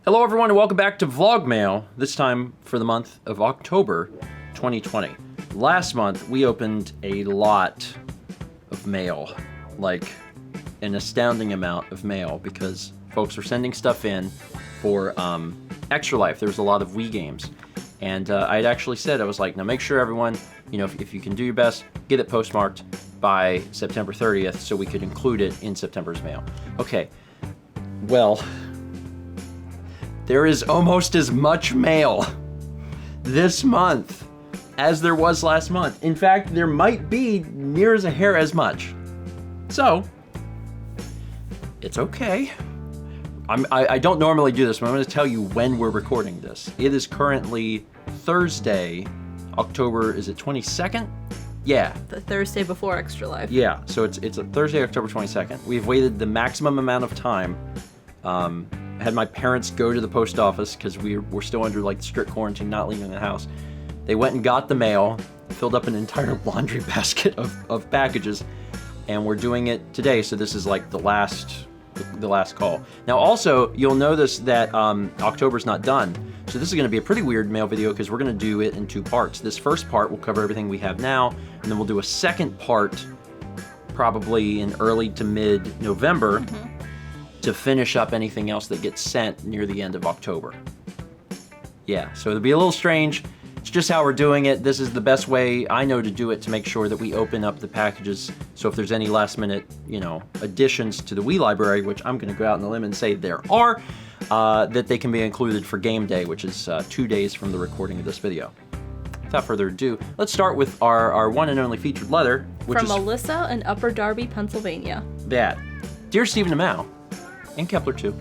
Hello everyone and welcome back to VlogMail, this time for the month of October 2020. Last month we opened a lot of mail, like an astounding amount of mail, because folks were sending stuff in for Extra Life. There was a lot of Wii games. And I had actually said, I was like, now make sure everyone, if you can do your best, get it postmarked by September 30th so we could include it in September's mail. Okay, well, there is almost as much mail this month as there was last month. In fact, there might be near as a hair as much. So, it's okay. I don't normally do this, but I'm going to tell you when we're recording this. It is currently Thursday, October, is it 22nd? Yeah. The Thursday before Extra Life. Yeah, so it's a Thursday, October 22nd. We've waited the maximum amount of time. Had my parents go to the post office because we're still under like strict quarantine, not leaving the house. They went and got the mail, filled up an entire laundry basket of packages, and we're doing it today. So this is like the last call. Now also, you'll notice that October's not done. So this is going to be a pretty weird mail video because we're going to do it in two parts. This first part will cover everything we have now, and then we'll do a second part probably in early to mid-November to finish up anything else that gets sent near the end of October. Yeah, so it'll be a little strange. It's just how we're doing it. This is the best way I know to do it to make sure that we open up the packages. So if there's any last minute, additions to the Wii library, which I'm gonna go out on the limb and say there are, that they can be included for game day, which is 2 days from the recording of this video. Without further ado, let's start with our one and only featured letter, which from is Alyssa in Upper Darby, Pennsylvania. that. Dear Stephen and Mao, and Kepler too.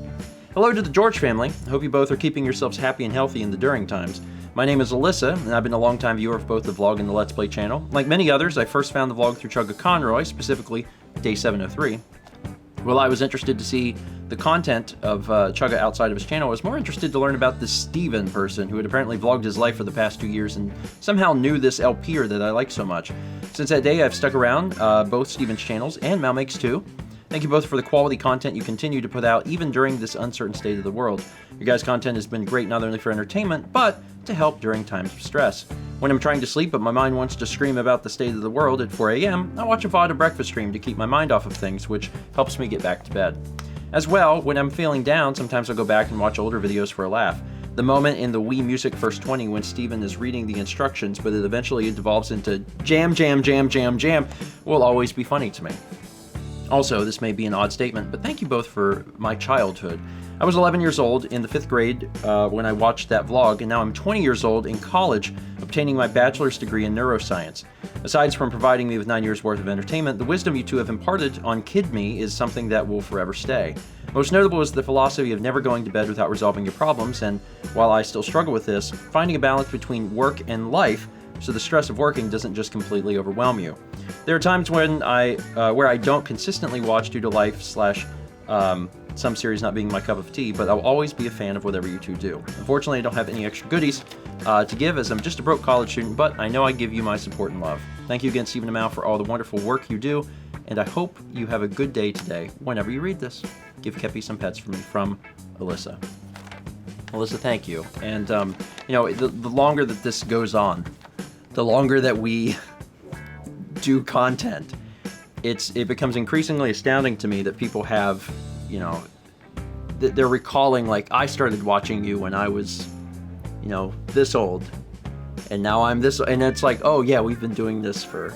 Hello to the George family. I hope you both are keeping yourselves happy and healthy in the during times. My name is Alyssa, and I've been a longtime viewer of both the vlog and the Let's Play channel. Like many others, I first found the vlog through Chugga Conroy, specifically Day 703. While I was interested to see the content of Chugga outside of his channel, I was more interested to learn about this Steven person who had apparently vlogged his life for the past 2 years and somehow knew this LPer that I like so much. Since that day, I've stuck around both Steven's channels and Mal Makes 2. Thank you both for the quality content you continue to put out even during this uncertain state of the world. Your guys' content has been great not only for entertainment, but to help during times of stress. When I'm trying to sleep but my mind wants to scream about the state of the world at 4 a.m., I watch a VOD breakfast stream to keep my mind off of things, which helps me get back to bed. As well, when I'm feeling down, sometimes I'll go back and watch older videos for a laugh. The moment in the Wii Music First 20 when Steven is reading the instructions, but it eventually devolves into jam, jam, jam, jam, jam, will always be funny to me. Also, this may be an odd statement, but thank you both for my childhood. I was 11 years old in the 5th grade when I watched that vlog, and now I'm 20 years old in college, obtaining my bachelor's degree in neuroscience. Aside from providing me with 9 years worth of entertainment, the wisdom you two have imparted on Kid Me is something that will forever stay. Most notable is the philosophy of never going to bed without resolving your problems, and while I still struggle with this, finding a balance between work and life so the stress of working doesn't just completely overwhelm you. There are times when where I don't consistently watch due to life / some series not being my cup of tea, but I'll always be a fan of whatever you two do. Unfortunately, I don't have any extra goodies to give as I'm just a broke college student, but I know I give you my support and love. Thank you again, Stephen and Mal, for all the wonderful work you do, and I hope you have a good day today whenever you read this. Give Kepi some pets from Alyssa. Alyssa, thank you. And, the longer that this goes on, the longer that we do content, it becomes increasingly astounding to me that people have, they're recalling, like, I started watching you when I was, this old, and now I'm this, and it's like, oh yeah, we've been doing this for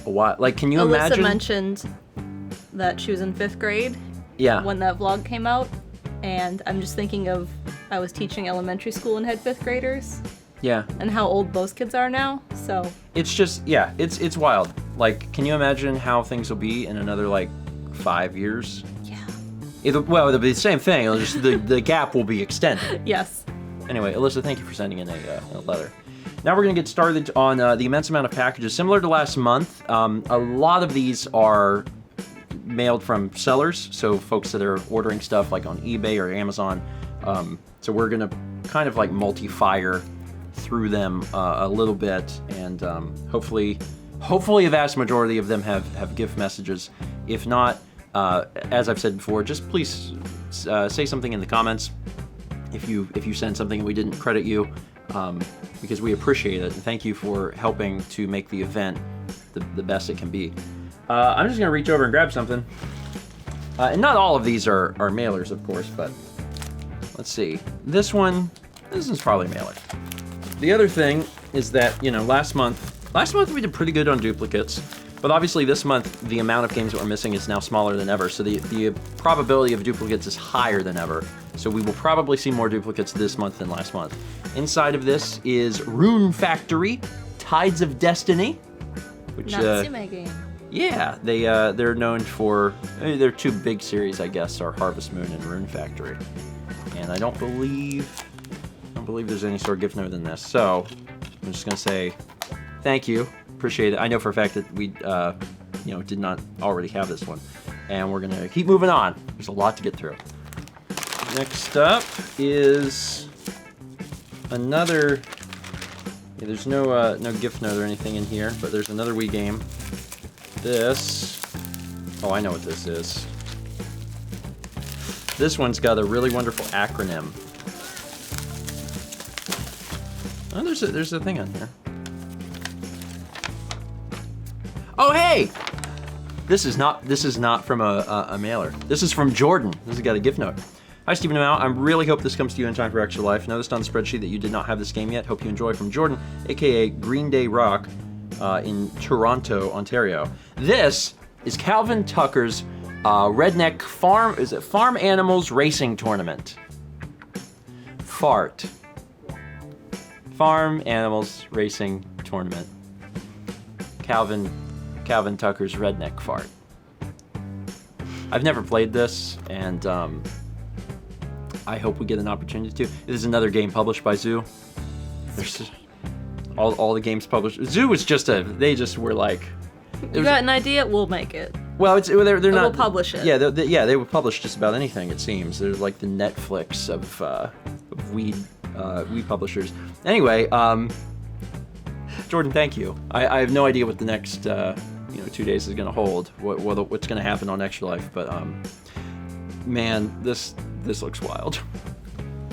a while. Like, can you imagine? Alyssa mentioned that she was in 5th grade when that vlog came out, and I'm just thinking of, I was teaching elementary school and had 5th graders. Yeah. And how old those kids are now, so. It's just, yeah, it's wild. Like, can you imagine how things will be in another, 5 years? Yeah. It'll be the same thing. It'll just, the gap will be extended. Yes. Anyway, Alyssa, thank you for sending in a letter. Now we're going to get started on the immense amount of packages. Similar to last month, a lot of these are mailed from sellers, so folks that are ordering stuff like on eBay or Amazon. So we're going to kind of multi-fire through them a little bit, and hopefully a vast majority of them have gift messages. If not, as I've said before, just please say something in the comments if you send something and we didn't credit you, because we appreciate it. And thank you for helping to make the event the best it can be. I'm just gonna reach over and grab something. And not all of these are mailers, of course, but let's see. This is probably a mailer. The other thing is that, you know, last month we did pretty good on duplicates, but obviously this month the amount of games that we're missing is now smaller than ever, so the probability of duplicates is higher than ever. So we will probably see more duplicates this month than last month. Inside of this is Rune Factory, Tides of Destiny, which Natsume game. Yeah, they're known for their two big series, I guess, are Harvest Moon and Rune Factory. And I don't believe there's any sort of gift note in this. So I'm just gonna say thank you, appreciate it. I know for a fact that we did not already have this one, and we're gonna keep moving on. There's a lot to get through. Next up is another. Yeah, there's no gift note or anything in here, but there's another Wii game. This. Oh, I know what this is. This one's got a really wonderful acronym. Oh, there's a thing on here. Oh, hey! This is not from a mailer. This is from Jordan. This has got a gift note. Hi, Stephen and Mal. I really hope this comes to you in time for Extra Life. Noticed on the spreadsheet that you did not have this game yet. Hope you enjoy. From Jordan, aka Green Day Rock, in Toronto, Ontario. This is Calvin Tucker's redneck farm animals racing tournament. Fart. Farm animals racing tournament. Calvin Tucker's redneck fart. I've never played this, and I hope we get an opportunity to. This is another game published by Zoo. There's all the games published. Zoo was they just were like. You got an idea? We'll make it. Well, they're not. We'll publish it. Yeah, they would publish just about anything. It seems they're like the Netflix of weed publishers. Anyway, Jordan, thank you. I have no idea what the next 2 days is going to hold. What's going to happen on Extra Life? But man, this looks wild.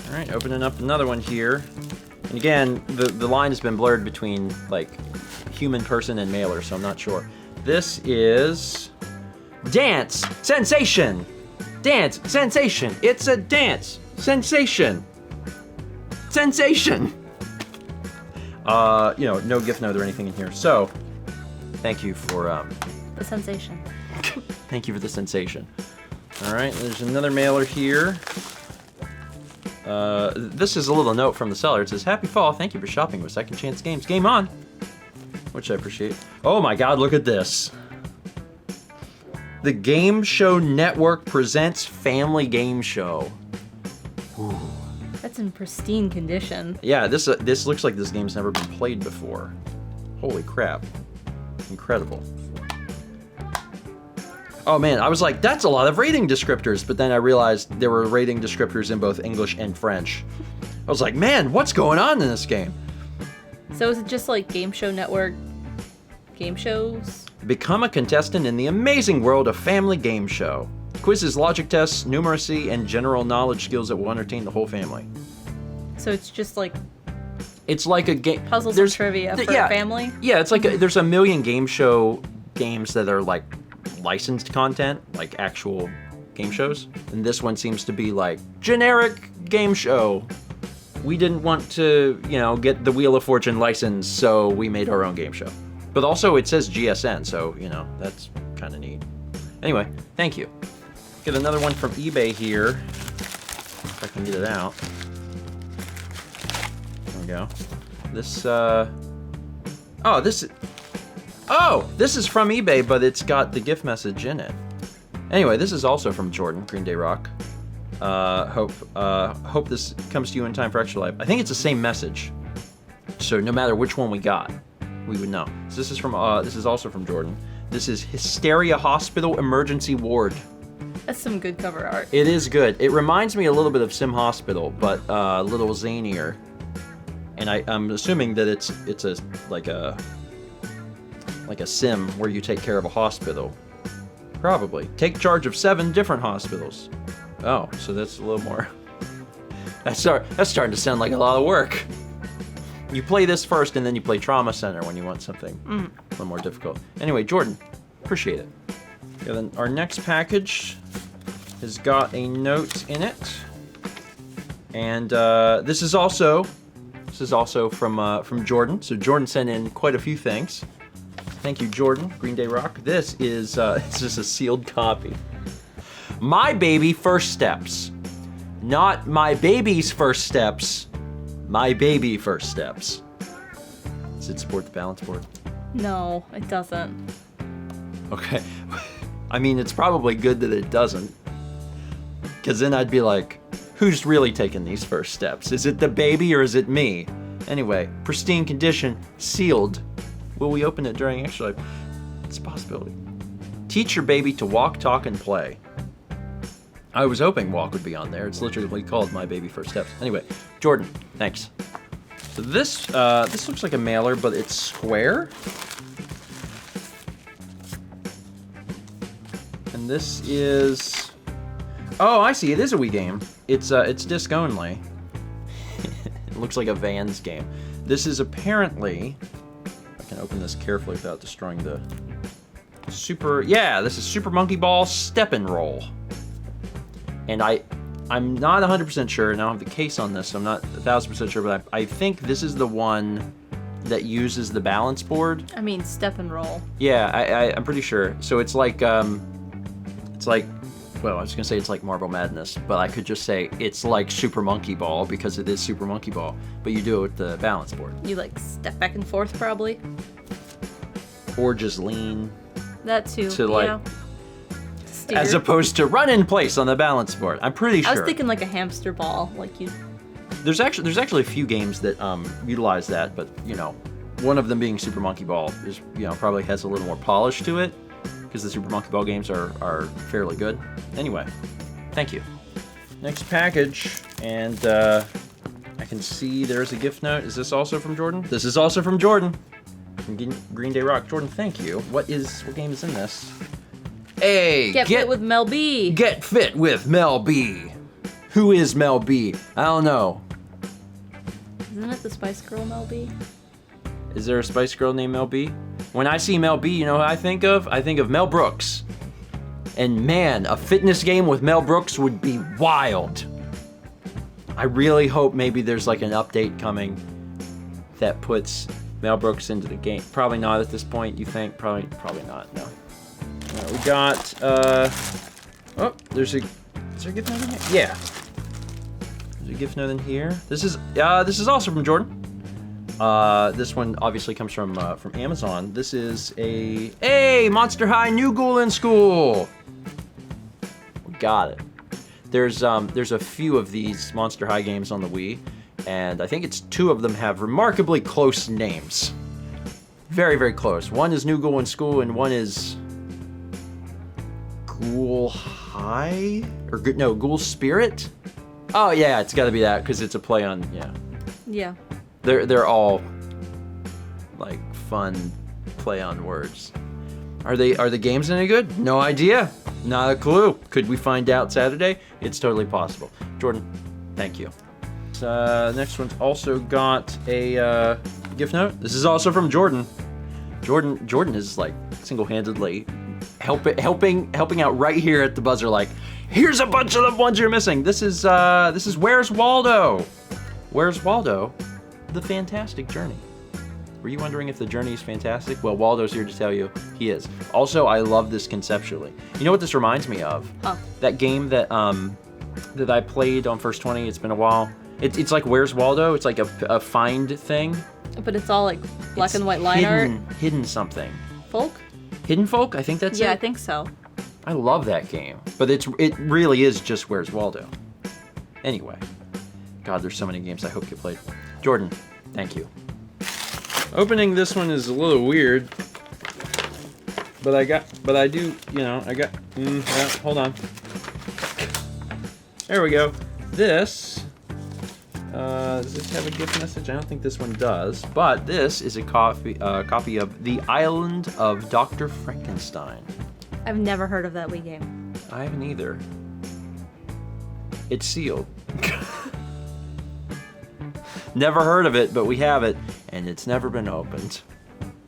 All right, opening up another one here. And again, the line has been blurred between like human person and mailer, so I'm not sure. This is Dance Sensation. Dance Sensation. It's a dance sensation. Sensation. No gift note or anything in here. So, thank you for the sensation. Thank you for the sensation. All right, there's another mailer here. This is a little note from the seller. It says, "Happy fall. Thank you for shopping with Second Chance Games. Game on." Which I appreciate. Oh my God, look at this. The Game Show Network presents Family Game Show. Ooh. That's in pristine condition. Yeah, this looks like this game's never been played before. Holy crap. Incredible. Oh man, I was like, that's a lot of rating descriptors, but then I realized there were rating descriptors in both English and French. I was like, man, what's going on in this game? So is it just like Game Show Network game shows? Become a contestant in the amazing world of Family Game Show. Quizzes, logic tests, numeracy, and general knowledge skills that will entertain the whole family. So it's just like... It's like a game... Puzzles and trivia for a family? Yeah, it's like there's a million game show games that are like licensed content, like actual game shows. And this one seems to be like generic game show. We didn't want to, get the Wheel of Fortune license, so we made our own game show. But also it says GSN, so, that's kind of neat. Anyway, thank you. Get another one from eBay here. If I can get it out. There we go. This is from eBay, but it's got the gift message in it. Anyway, this is also from Jordan, Green Day Rock. Hope this comes to you in time for Extra Life. I think it's the same message. So no matter which one we got, we would know. So this is also from Jordan. This is Hysteria Hospital Emergency Ward. That's some good cover art. It is good. It reminds me a little bit of Sim Hospital, but a little zanier. And I'm assuming that it's like a sim where you take care of a hospital. Probably. Take charge of 7 different hospitals. Oh, so that's a little more That's starting to sound like a lot of work. You play this first, and then you play Trauma Center when you want something a little more difficult. Anyway, Jordan, appreciate it. Yeah, then our next package has got a note in it, and this is also from Jordan. So Jordan sent in quite a few things. Thank you, Jordan. Green Day Rock. This is it's just a sealed copy. My baby first steps, not my baby's first steps. My baby first steps. Does it support the balance board? No, it doesn't. Okay. I mean, it's probably good that it doesn't. Because then I'd be like, who's really taking these first steps? Is it the baby or is it me? Anyway, pristine condition, sealed. Will we open it during extra life? It's a possibility. Teach your baby to walk, talk, and play. I was hoping walk would be on there. It's literally called My Baby First Steps. Anyway, Jordan, thanks. So this looks like a mailer, but it's square. And this is... Oh, I see. It is a Wii game. It's disc only. It looks like a Vans game. This is apparently... I can open this carefully without destroying the... this is Super Monkey Ball Step and Roll. And I'm not 100% sure, and I don't have the case on this, so I'm not 1,000% sure, but I think this is the one that uses the balance board. I mean, step and roll. Yeah, I'm pretty sure. So it's like, well, I was gonna say it's like Marble Madness, but I could just say it's like Super Monkey Ball because it is Super Monkey Ball, but you do it with the balance board. You like step back and forth, probably? Or just lean. That too, yeah. As opposed to run in place on the balance board. I'm pretty sure. I was thinking like a hamster ball, like you. There's actually a few games that utilize that, but one of them being Super Monkey Ball is probably has a little more polish to it because the Super Monkey Ball games are fairly good. Anyway, thank you. Next package, and I can see there's a gift note. Is this also from Jordan? This is also from Jordan. From Green Day Rock. Jordan, thank you. What game is in this? Hey, get fit with Mel B. Get fit with Mel B. Who is Mel B? I don't know. Isn't it the Spice Girl Mel B? Is there a Spice Girl named Mel B? When I see Mel B, you know who I think of? I think of Mel Brooks. And man, a fitness game with Mel Brooks would be wild. I really hope maybe there's like an update coming that puts Mel Brooks into the game. Probably not at this point, you think? Probably not, no. We got, is there a gift note in here? Yeah. There's a gift note in here. This is also from Jordan. This one obviously comes from Amazon. This is a Monster High New Ghoul in School. We got it. There's a few of these Monster High games on the Wii, and I think it's 2 of them have remarkably close names. Very, very close. One is New Ghoul in School, and one is Ghoul High? Or no, Ghoul Spirit? Oh yeah, it's gotta be that, because it's a play on, Yeah. They're all, like, fun play on words. Are the games any good? No idea. Not a clue. Could we find out Saturday? It's totally possible. Jordan, thank you. Next one's also got a gift note. This is also from Jordan. Jordan is, like, single-handedly helping out right here at the buzzer, like, here's a bunch of the ones you're missing. This is Where's Waldo? Where's Waldo? The Fantastic Journey. Were you wondering if the journey is fantastic? Well, Waldo's here to tell you he is. Also, I love this conceptually. You know what this reminds me of? Huh. That game that I played on First 20. It's been a while. It's like Where's Waldo? It's like a find thing. But it's all like black and white line art. Hidden something. Folk? Hidden Folk? I think that's it. Yeah, I think so. I love that game. But it really is just Where's Waldo. Anyway. God, there's so many games I hope you played. Jordan, thank you. Opening this one is a little weird. But I got, hold on. There we go. This, does this have a gift message? I don't think this one does, but this is a copy of The Island of Dr. Frankenstein. I've never heard of that Wii game. I haven't either. It's sealed. Never heard of it, but we have it, and it's never been opened.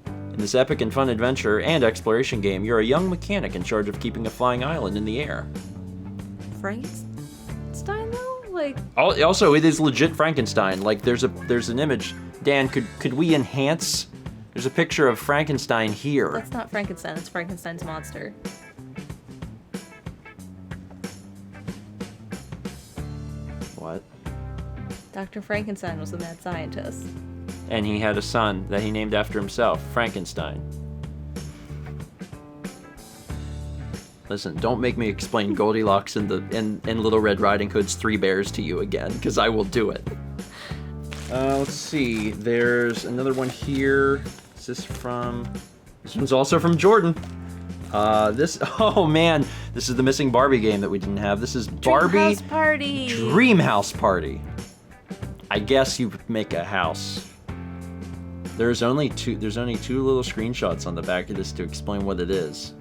In this epic and fun adventure and exploration game, you're a young mechanic in charge of keeping a flying island in the air. Frankenstein, though? Like... Also, it is legit Frankenstein. Like, there's an image. Dan, could we enhance? There's a picture of Frankenstein here. That's not Frankenstein, it's Frankenstein's monster. What? Dr. Frankenstein was the mad scientist. And he had a son that he named after himself, Frankenstein. Listen, don't make me explain Goldilocks and Little Red Riding Hood's Three Bears to you again, because I will do it. Let's see. There's another one here. Is this from... This one's also from Jordan. Oh man, this is the missing Barbie game that we didn't have. This is Barbie Dreamhouse Party. Dreamhouse Party. I guess you make a house. There's only two little screenshots on the back of this to explain what it is.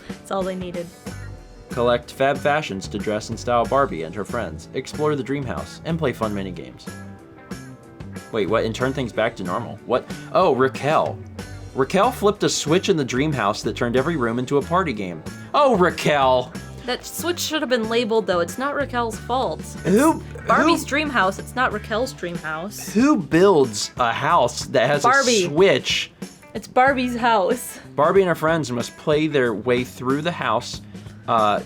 That's all they needed. Collect fab fashions to dress and style Barbie and her friends. Explore the dream house and play fun mini games. Wait, what? And turn things back to normal. What? Oh, Raquel. Raquel flipped a switch in the dream house that turned every room into a party game. Oh, Raquel! That switch should have been labeled, though. It's not Raquel's fault. Barbie's dream house. It's not Raquel's dream house. Who builds a house that has Barbie. A switch? It's Barbie's house. Barbie and her friends must play their way through the house,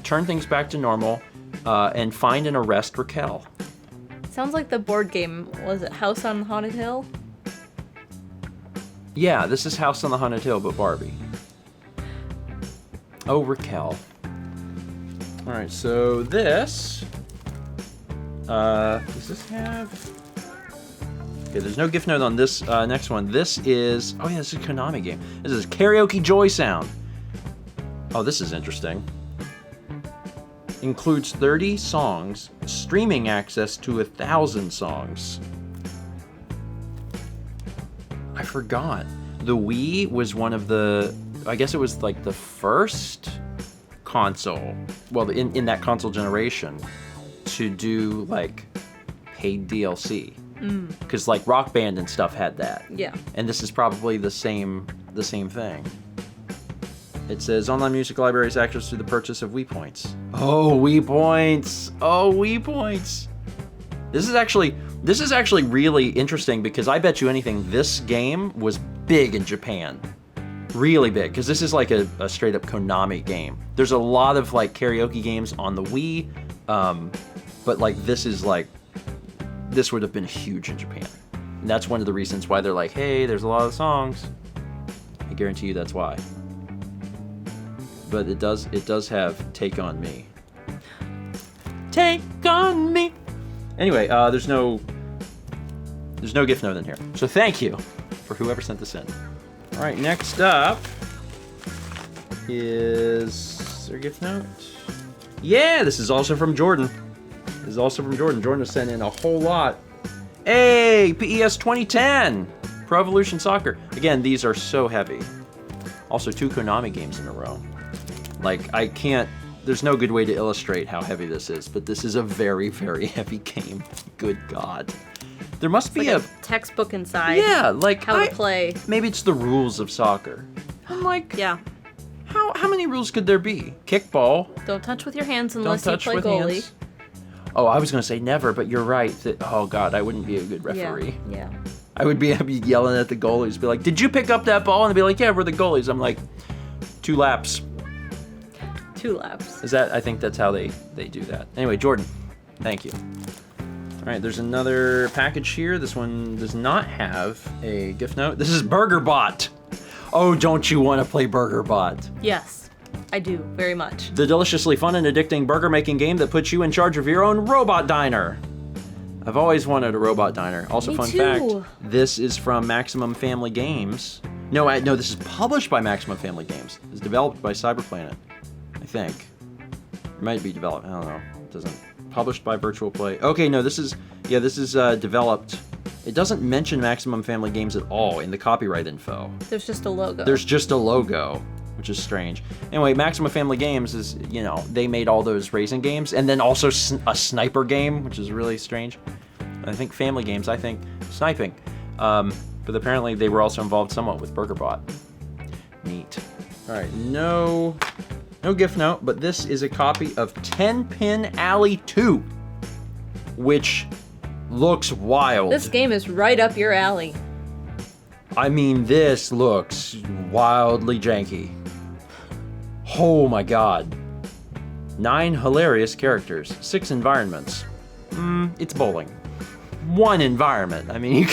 turn things back to normal, and find and arrest Raquel. Sounds like the board game. Was it House on Haunted Hill? Yeah, this is House on the Haunted Hill, but Barbie. Oh, Raquel. Alright, so this... does this have... Okay, there's no gift note on this next one. This is... Oh yeah, this is a Konami game. This is Karaoke Joy Sound. Oh, this is interesting. Includes 30 songs, streaming access to 1,000 songs. I forgot. The Wii was one of the... I guess it was like the first console, well, in that console generation, to do like paid DLC. Because like Rock Band and stuff had that. Yeah. And this is probably the same thing. It says online music libraries access through the purchase of Wii Points. Oh, Wii Points! Oh, Wii Points! This is actually really interesting because I bet you anything this game was big in Japan. Really big, because this is like a straight up Konami game. There's a lot of like karaoke games on the Wii, but like this would have been huge in Japan. And that's one of the reasons why they're like, hey, there's a lot of songs. I guarantee you that's why. But it does have Take On Me. Take On Me! Anyway, there's no gift note in here. So thank you for whoever sent this in. All right, next up is there a gift note? Yeah, this is also from Jordan. Jordan has sent in a whole lot. Hey, PES 2010, Pro Evolution Soccer. Again, these are so heavy. Also, 2 Konami games in a row. Like, there's no good way to illustrate how heavy this is, but this is a very, very heavy game. Good God. There must be like a textbook inside. Yeah, like how to play. Maybe it's the rules of soccer. I'm like, yeah. How many rules could there be? Kickball. Don't touch with your hands unless you play goalie. Hands. Oh, I was gonna say never, but you're right. Oh God, I wouldn't be a good referee. Yeah. I'd be yelling at the goalies, be like, "Did you pick up that ball?" And they'd be like, "Yeah, we're the goalies." I'm like, 2 laps. 2 laps. I think that's how they do that. Anyway, Jordan, thank you. All right, there's another package here. This one does not have a gift note. This is BurgerBot. Oh, don't you want to play BurgerBot? Yes, I do, very much. The deliciously fun and addicting burger making game that puts you in charge of your own robot diner. I've always wanted a robot diner. Also, Me fun too. fact, this is from Maximum Family Games. No, this is published by Maximum Family Games. It's developed by Cyberplanet, I think. It might be developed, I don't know. It doesn't. Published by Virtual Play. Okay, no, this is developed. It doesn't mention Maximum Family Games at all in the copyright info. There's just a logo. There's just a logo, which is strange. Anyway, Maximum Family Games is, they made all those racing games, and then also a sniper game, which is really strange. I think family games. I think sniping. But apparently they were also involved somewhat with BurgerBot. Neat. All right, no gift note, but this is a copy of 10 Pin Alley 2, which looks wild. This game is right up your alley. I mean, this looks wildly janky. Oh my god. 9 hilarious characters, 6 environments. It's bowling. 1 environment. I mean, you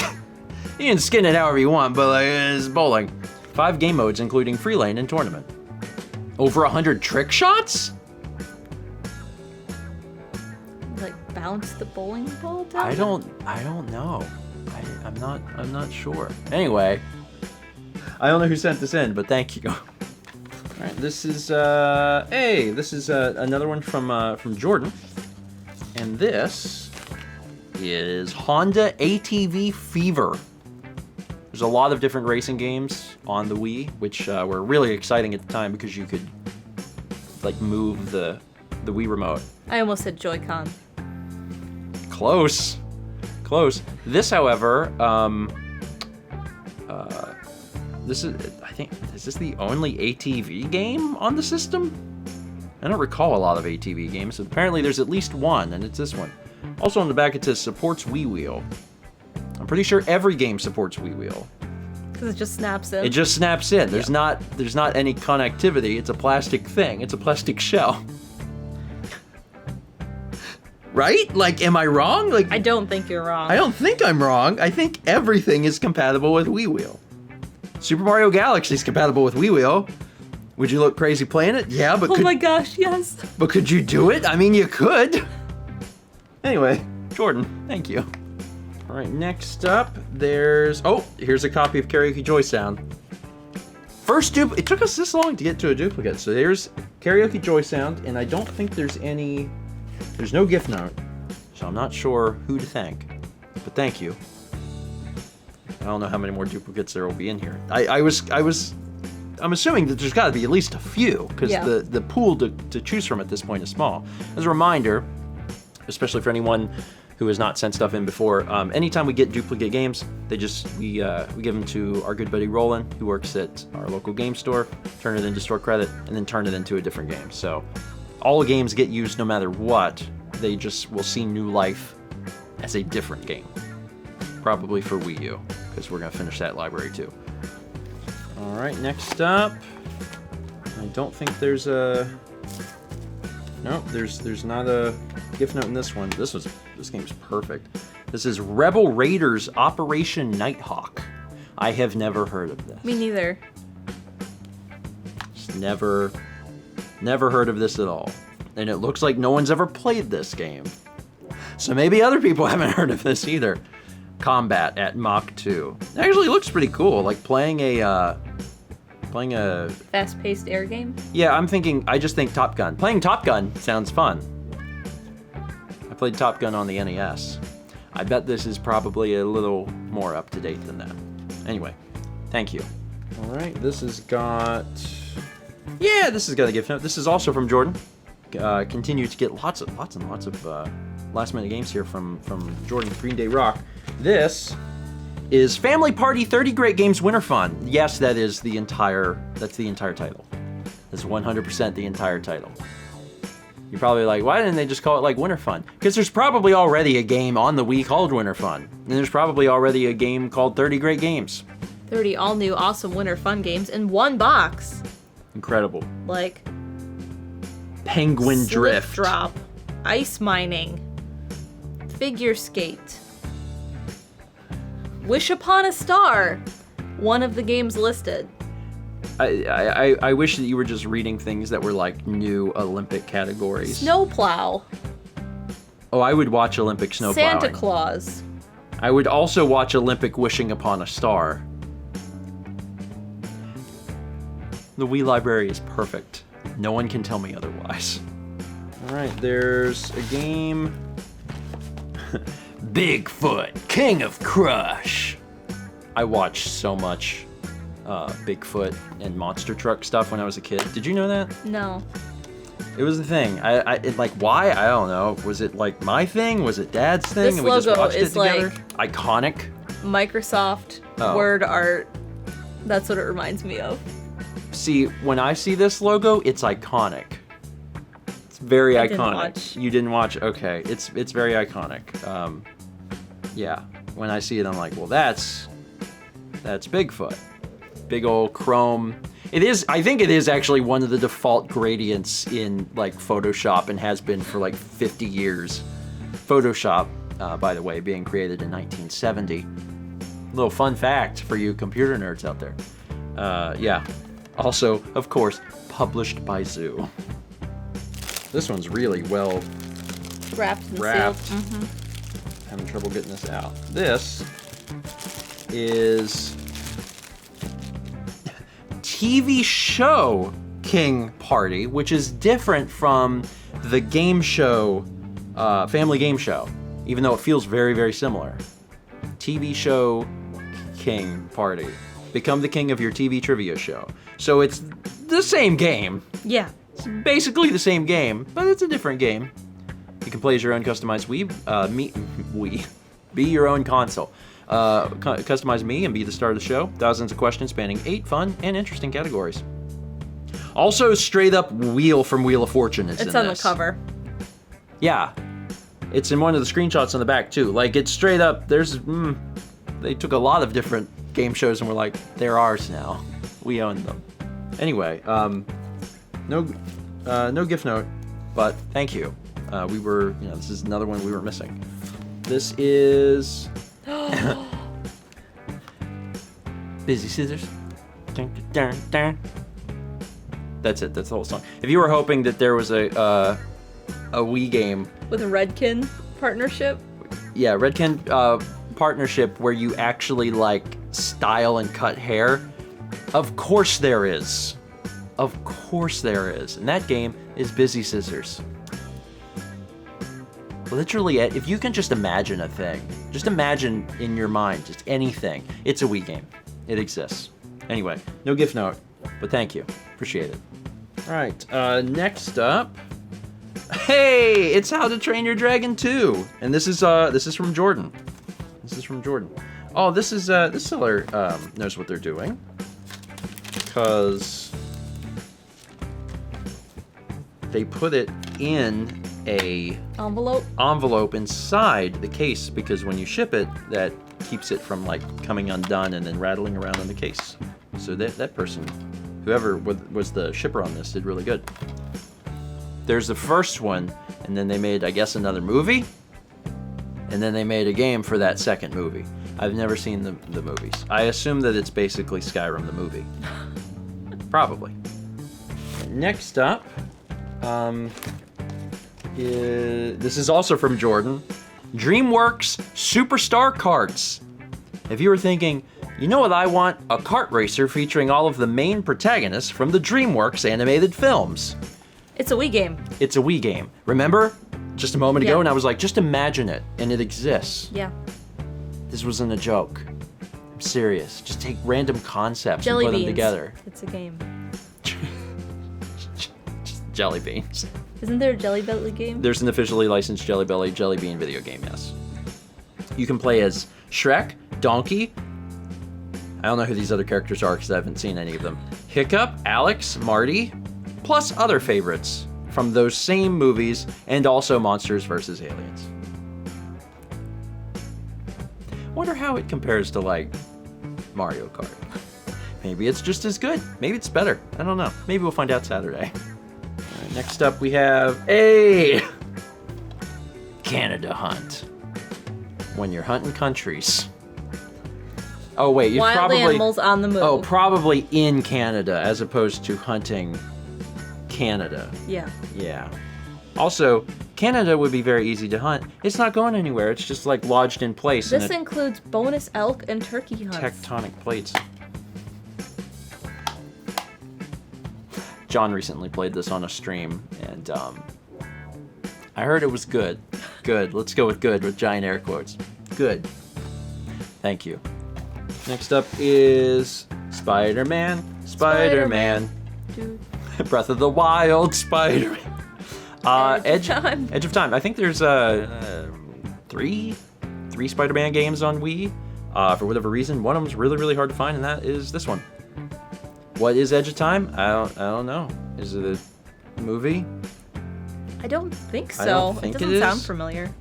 can skin it however you want, but like, it's bowling. 5 game modes, including free lane and tournament. Over 100 trick shots? Like bounce the bowling ball down? I don't know. I'm not sure. Anyway, I don't know who sent this in, but thank you. All right, this is another one from Jordan, and this is Honda ATV Fever. There's a lot of different racing games on the Wii, which were really exciting at the time because you could like move the Wii remote. I almost said Joy-Con. Close. This, however, this is this the only ATV game on the system? I don't recall a lot of ATV games. So apparently there's at least one, and it's this one. Also on the back it says supports Wii Wheel. I'm pretty sure every game supports Wii Wheel. Because it just snaps in. It just snaps in. There's not any connectivity. It's a plastic thing. It's a plastic shell. Right? Like, am I wrong? Like, I don't think you're wrong. I don't think I'm wrong. I think everything is compatible with Wii Wheel. Super Mario Galaxy is compatible with Wii Wheel. Would you look crazy playing it? Yeah, but oh my gosh, yes. But could you do it? I mean, you could. Anyway, Jordan, thank you. All right, next up, here's a copy of Karaoke Joy Sound. It took us this long to get to a duplicate. So there's Karaoke Joy Sound, and I don't think there's no gift note. So I'm not sure who to thank, but thank you. I don't know how many more duplicates there will be in here. I'm assuming that there's got to be at least a few, because the pool to choose from at this point is small. As a reminder, especially for anyone who has not sent stuff in before, anytime we get duplicate games, we give them to our good buddy Roland, who works at our local game store, turn it into store credit, and then turn it into a different game. So all games get used no matter what. They just will see new life as a different game. Probably for Wii U, because we're going to finish that library too. All right, next up, I don't think there's a... Nope, there's not a gift note in this one. This game's perfect. This is Rebel Raiders Operation Nighthawk. I have never heard of this. Me neither. Just never heard of this at all. And it looks like no one's ever played this game. So maybe other people haven't heard of this either. Combat at Mach 2. It actually looks pretty cool, like playing a fast-paced air game? Yeah, I just think Top Gun. Playing Top Gun sounds fun. I played Top Gun on the NES. I bet this is probably a little more up to date than that. Anyway, thank you. All right, this has got a gift note. This is also from Jordan. Continue to get lots and lots of last minute games here from Jordan Green Day Rock. This is Family Party 30 Great Games Winter Fun. Yes, that's the entire title. That's 100% the entire title. You're probably like, why didn't they just call it like Winter Fun? Because there's probably already a game on the Wii called Winter Fun. And there's probably already a game called 30 Great Games. 30 all new awesome Winter Fun games in one box. Incredible. Like Penguin Drift. Drop. Ice mining. Figure skate. Wish Upon a Star. One of the games listed. I wish that you were just reading things that were like new Olympic categories. Snowplow. Oh, I would watch Olympic snowplowing. Santa Claus. I would also watch Olympic Wishing Upon a Star. The Wii library is perfect. No one can tell me otherwise. All right, there's a game. Bigfoot, King of Crush. I watched so much Bigfoot and monster truck stuff when I was a kid. Did you know that? No. It was a thing. Like, why? I don't know. Was it like my thing? Was it Dad's thing? This and we just logo watched is it together? like Iconic. Microsoft Word art. That's what it reminds me of. See, when I see this logo, it's iconic. It's very iconic. Didn't watch. You didn't watch? Okay, it's very iconic. Yeah. When I see it, I'm like, well, that's Bigfoot. Big old chrome. It is. I think it is actually one of the default gradients in like Photoshop and has been for like 50 years. Photoshop, by the way, being created in 1970. Little fun fact for you computer nerds out there. Yeah. Also, of course, published by Zoo. This one's really well wrapped and wrapped. sealed. Having trouble getting this out. This is TV show King Party, which is different from the game show, family game show, even though it feels very, very similar. TV show King Party. Become the king of your TV trivia show. So it's the same game. Yeah. It's basically the same game, but it's a different game. You can play as your own customized be your own console. Customize me and be the star of the show. Thousands of questions spanning 8 fun and interesting categories. Also, straight up wheel from Wheel of Fortune is in this. It's on the cover. Yeah. It's in one of the screenshots on the back, too. Like, it's straight up, they took a lot of different game shows and were like, they're ours now. We own them. Anyway, no gift note, but thank you. This is another one we were missing. This is Busy Scissors. Dun, dun, dun, dun. That's it. That's the whole song. If you were hoping that there was a Wii game with a Redken partnership. Yeah, Redken partnership where you actually like style and cut hair. Of course there is. Of course there is. And that game is Busy Scissors. Literally, if you can just imagine a thing, just imagine in your mind, just anything. It's a Wii game. It exists. Anyway, no gift note, but thank you. Appreciate it. All right, next up. Hey, it's How to Train Your Dragon 2. And this is from Jordan. This is from Jordan. Oh, this seller knows what they're doing. Because they put it in a envelope inside the case, because when you ship it, that keeps it from like coming undone and then rattling around in the case. So that person, whoever was the shipper on this, did really good. There's the first one, and then they made, I guess, another movie, and then they made a game for that second movie. I've never seen the movies. I assume that it's basically Skyrim the movie. Probably. Next up, this is also from Jordan. DreamWorks Superstar Karts. If you were thinking, you know what I want? A kart racer featuring all of the main protagonists from the DreamWorks animated films. It's a Wii game. It's a Wii game. Remember? Just a moment ago, and I was like, just imagine it, and it exists. Yeah. This wasn't a joke. I'm serious. Just take random concepts Jelly and put beans. them together. It's a game. Just jelly beans. Isn't there a Jelly Belly game? There's an officially licensed Jelly Belly Jelly Bean video game, yes. You can play as Shrek, Donkey. I don't know who these other characters are because I haven't seen any of them. Hiccup, Alex, Marty, plus other favorites from those same movies, and also Monsters vs. Aliens. Wonder how it compares to, like, Mario Kart. Maybe it's just as good. Maybe it's better. I don't know. Maybe we'll find out Saturday. All right, next up we have a Canada hunt. When you're hunting countries. Oh wait, you Wild animals on the move. Oh, probably in Canada as opposed to hunting Canada. Yeah. Yeah. Also, Canada would be very easy to hunt. It's not going anywhere. It's just like lodged in place. This includes bonus elk and turkey hunts. Tectonic plates. John recently played this on a stream, and I heard it was good. Good. Let's go with good with giant air quotes. Good. Thank you. Next up is Spider-Man. Spider-Man. Dude. Breath of the Wild, Spider-Man. Edge of Time. Edge of Time. I think there's three Spider-Man games on Wii. For whatever reason, one of them's really, really hard to find, and that is this one. What is Edge of Time? I don't know. Is it a movie? I don't think so. It doesn't sound familiar.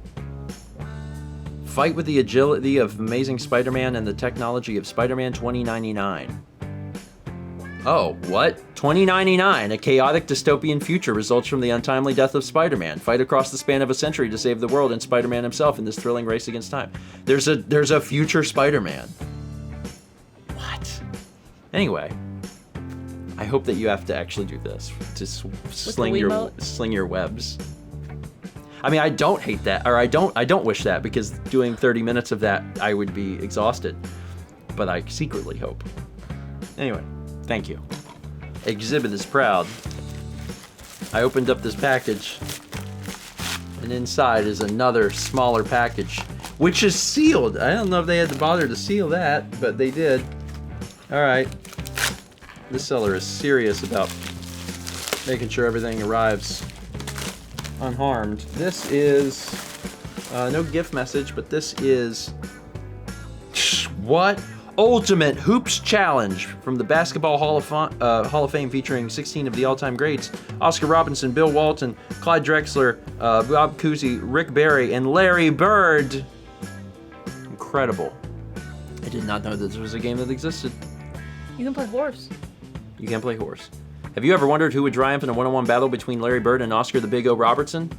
Fight with the agility of Amazing Spider-Man and the technology of Spider-Man 2099. Oh, what? 2099, a chaotic dystopian future results from the untimely death of Spider-Man. Fight across the span of a century to save the world and Spider-Man himself in this thrilling race against time. There's a future Spider-Man. What? Anyway, I hope that you have to actually do this to sling your webs. I mean, I don't hate that, or I don't wish that, because doing 30 minutes of that, I would be exhausted. But I secretly hope. Anyway. Thank you. Exhibit is proud. I opened up this package, and inside is another smaller package, which is sealed. I don't know if they had to bother to seal that, but they did. All right. This seller is serious about making sure everything arrives unharmed. This is no gift message, but this is what? Ultimate Hoops Challenge from the Basketball Hall of Fame, featuring 16 of the all-time greats: Oscar Robertson, Bill Walton, Clyde Drexler, Bob Cousy, Rick Barry, and Larry Bird. Incredible. I did not know that this was a game that existed. You can play horse. You can play horse. Have you ever wondered who would triumph in a one-on-one battle between Larry Bird and Oscar the Big O Robertson?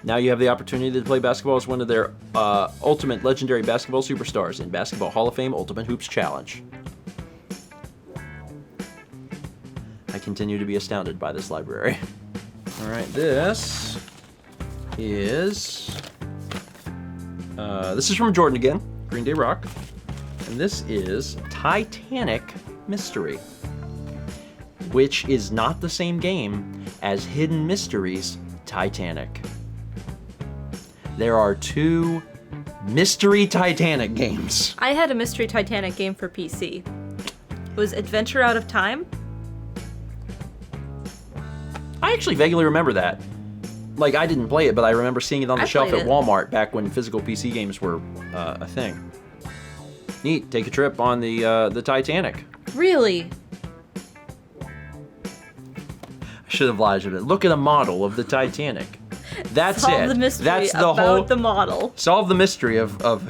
Now you have the opportunity to play basketball as one of their ultimate legendary basketball superstars in Basketball Hall of Fame Ultimate Hoops Challenge. I continue to be astounded by this library. All right, this is from Jordan again, Green Day Rock, and this is Titanic Mystery, which is not the same game as Hidden Mysteries Titanic. There are two Mystery Titanic games. I had a Mystery Titanic game for PC. It was Adventure Out of Time. I actually vaguely remember that. Like, I didn't play it, but I remember seeing it on the shelf at Walmart back when physical PC games were a thing. Neat. Take a trip on the Titanic. Really? I should have lied a bit. Look at a model of the Titanic. That's solve it. The mystery That's the about the model. Solve the mystery of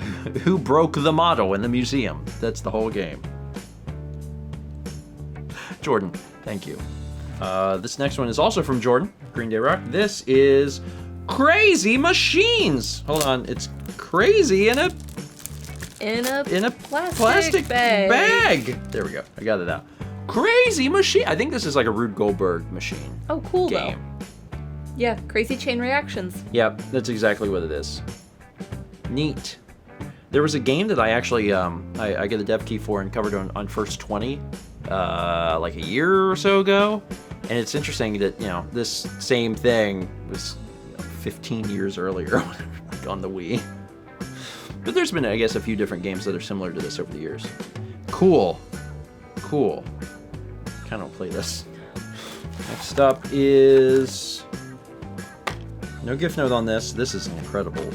who broke the model in the museum. That's the whole game. Jordan, thank you. This next one is also from Jordan, Green Day Rock. This is Crazy Machines. Hold on, it's crazy in a plastic bag. There we go. I got it out. Crazy Machine. I think this is like a Rube Goldberg machine. Oh, cool game. Though. Yeah, crazy chain reactions. Yep, that's exactly what it is. Neat. There was a game that I actually I get a dev key for and covered on First 20 like a year or so ago. And it's interesting that, this same thing was 15 years earlier on the Wii. But there's been, I guess, a few different games that are similar to this over the years. Cool. Kind of play this. Next up is... No gift note on this. This is an incredible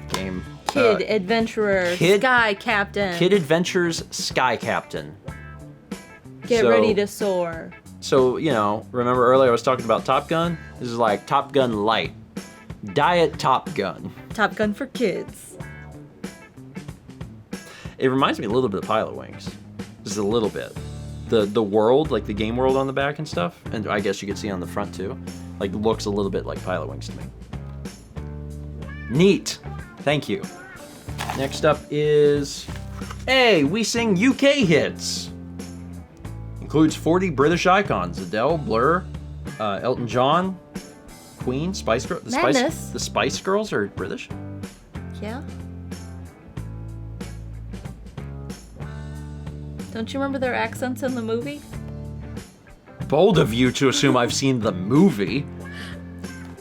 game. Kid Adventurer Sky Captain. Kid Adventures Sky Captain. Get ready to soar. So, remember earlier I was talking about Top Gun? This is like Top Gun Light. Diet Top Gun. Top Gun for kids. It reminds me a little bit of Pilot Wings. Just a little bit. The world, like the game world on the back and stuff, and I guess you could see on the front too, like looks a little bit like Pilot Wings to me. Neat. Thank you. Next up is We Sing UK Hits. Includes 40 British icons: Adele, Blur, Elton John, Queen, Spice Girls. The Spice Girls are British? Yeah. Don't you remember their accents in the movie? Bold of you to assume I've seen the movie.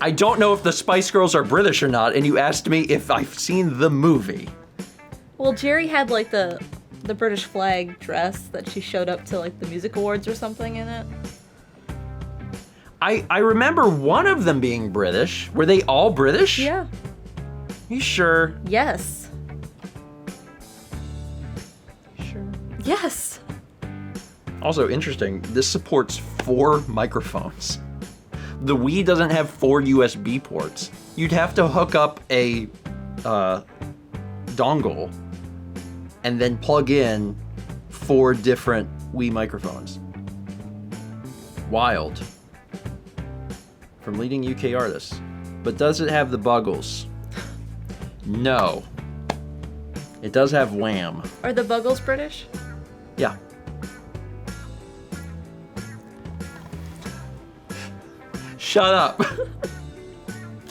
I don't know if the Spice Girls are British or not, and you asked me if I've seen the movie. Well, Jerry had like the British flag dress that she showed up to like the music awards or something in it. I remember one of them being British. Were they all British? Yeah. You sure? Yes. Sure. Yes. Also interesting, this supports 4 microphones. The Wii doesn't have 4 USB ports. You'd have to hook up a dongle and then plug in 4 different Wii microphones. Wild. From leading UK artists. But does it have the Buggles? No. It does have Wham. Are the Buggles British? Yeah. Shut up.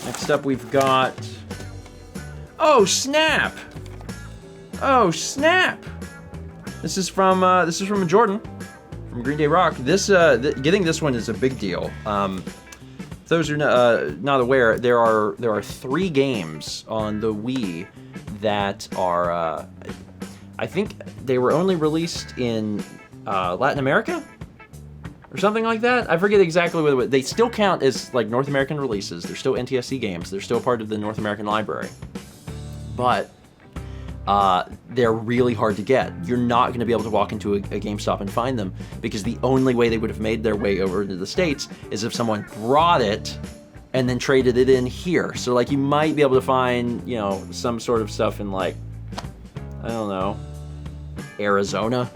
Next up we've got... Oh, snap! Oh, snap! This is from Jordan, from Green Day Rock. Getting this one is a big deal. Those who are not aware, there are 3 games on the Wii that are, I think they were only released in Latin America or something like that. I forget exactly what they still count as like North American releases. They're still NTSC games. They're still part of the North American library, but they're really hard to get. You're not going to be able to walk into a GameStop and find them, because the only way they would have made their way over to the States is if someone brought it and then traded it in here. So like you might be able to find, you know, some sort of stuff in like, I don't know, Arizona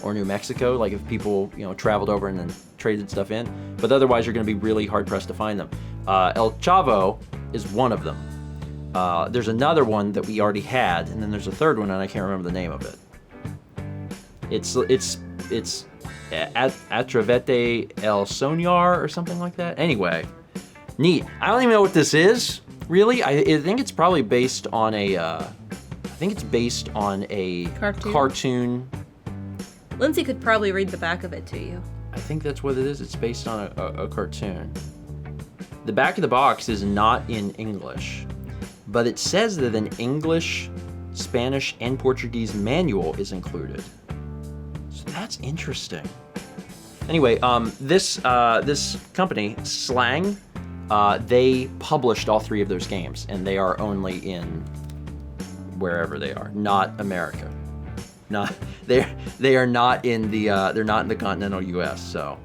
or New Mexico, like if people, you know, traveled over and then traded stuff in. But otherwise you're going to be really hard pressed to find them. El Chavo is one of them. There's another one that we already had, and then there's a third one, and I can't remember the name of it. It's Atravete El Soñar or something like that. Anyway, neat. I don't even know what this is, really. I think it's probably based on a cartoon. Lindsay could probably read the back of it to you. I think that's what it is. It's based on a cartoon. The back of the box is not in English, but it says that an English, Spanish, and Portuguese manual is included. So that's interesting. Anyway, this company, Slang, they published all 3 of those games, and they are only in wherever they are, not America. They are not in the they're not in the continental U.S. So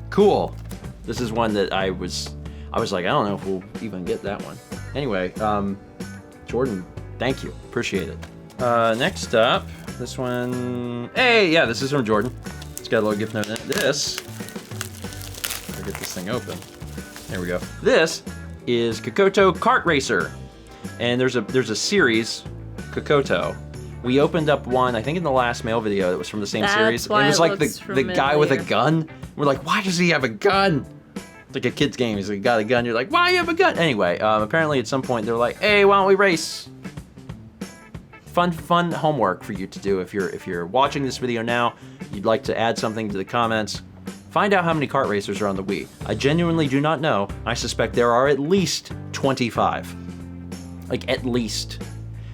cool. This is one that I was like, I don't know if we'll even get that one. Anyway, Jordan, thank you. Appreciate it. Next up, this one. Hey, yeah, this is from Jordan. It's got a little gift note in it. This, I'll get this thing open. There we go. This is Kokoto Kart Racer, and there's a series, Kokoto. We opened up one, I think in the last mail video, that was from the same series. Why it was like the familiar. Guy with a gun. We're like, why does he have a gun? It's like a kid's game. He's like, got a gun. You're like, why do you have a gun? Anyway, apparently at some point they're like, hey, why don't we race? Fun homework for you to do if you're watching this video now. You'd like to add something to the comments. Find out how many kart racers are on the Wii. I genuinely do not know. I suspect there are at least 25. Like, at least.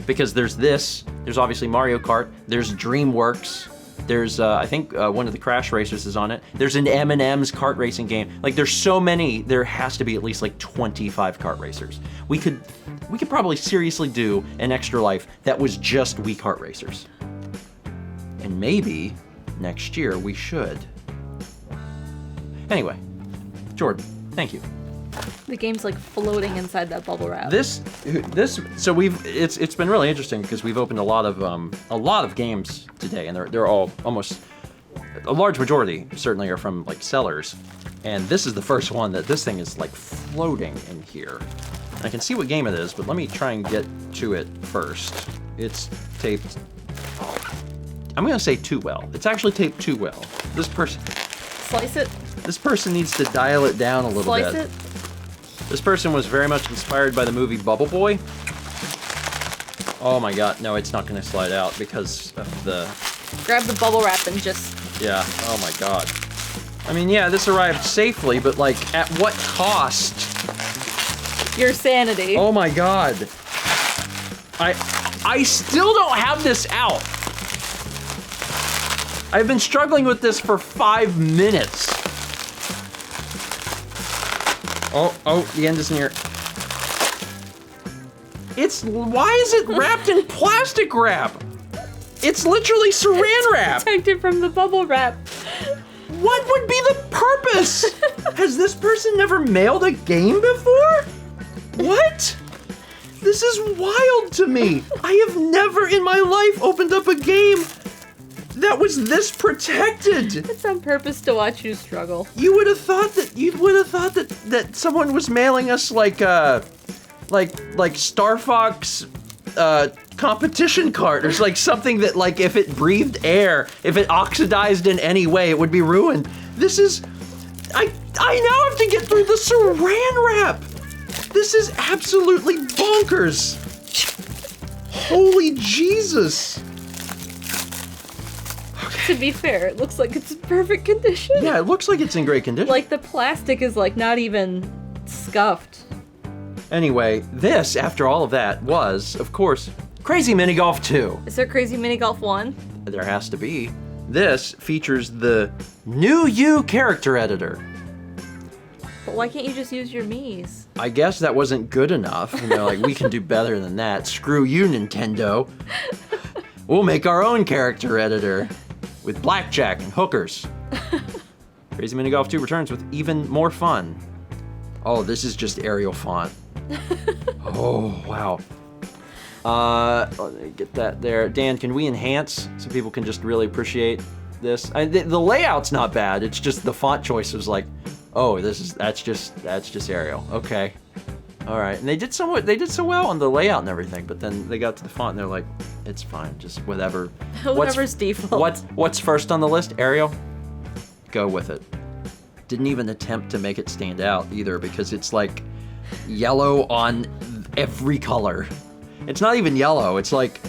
Because there's this, there's obviously Mario Kart, there's DreamWorks, there's, I think one of the Crash Racers is on it, there's an M&M's kart racing game. Like, there's so many, there has to be at least like 25 kart racers. We could probably seriously do an Extra Life that was just Wii Kart Racers. And maybe next year we should. Anyway, Jordan, thank you. The game's like floating inside that bubble wrap. So it's been really interesting because we've opened a lot of games today, and they're all almost, a large majority certainly are from like sellers, and this is the first one that this thing is like floating in here. I can see what game it is, but let me try and get to it first. It's taped, I'm gonna say too well. It's actually taped too well. This person, slice it. This person needs to dial it down a little bit. Slice it. This person was very much inspired by the movie Bubble Boy. Oh my god, no, it's not gonna slide out because of the... Grab the bubble wrap and just... Yeah, oh my god. I mean, yeah, this arrived safely, but like, at what cost? Your sanity. Oh my god. I still don't have this out. I've been struggling with this for 5 minutes. Oh, the end is near. Why is it wrapped in plastic wrap? It's literally saran wrap. Protected from the bubble wrap. What would be the purpose? Has this person never mailed a game before? What? This is wild to me. I have never in my life opened up a game that was this protected. It's on purpose to watch you struggle. You would have thought that someone was mailing us like Star Fox competition card or like something that like if it breathed air, if it oxidized in any way, it would be ruined. This is I now have to get through the saran wrap. This is absolutely bonkers. Holy Jesus. To be fair, it looks like it's in perfect condition. Yeah, it looks like it's in great condition. Like the plastic is like not even scuffed. Anyway, this, after all of that, was, of course, Crazy Mini Golf 2. Is there Crazy Mini Golf 1? There has to be. This features the new You character editor. But why can't you just use your Miis? I guess that wasn't good enough. And they're like, we can do better than that. Screw you, Nintendo. We'll make our own character editor with blackjack and hookers. Crazy Mini Golf 2 returns with even more fun. Oh, this is just Arial font. Oh, wow. Let me get that there. Dan, can we enhance so people can just really appreciate this? The layout's not bad. It's just the font choice was like, oh, that's just Arial. Okay. All right. And they did so well on the layout and everything, but then they got to the font and they're like, it's fine, just whatever. Whatever's default. What's first on the list? Arial? Go with it. Didn't even attempt to make it stand out either because it's like yellow on every color. It's not even yellow. It's like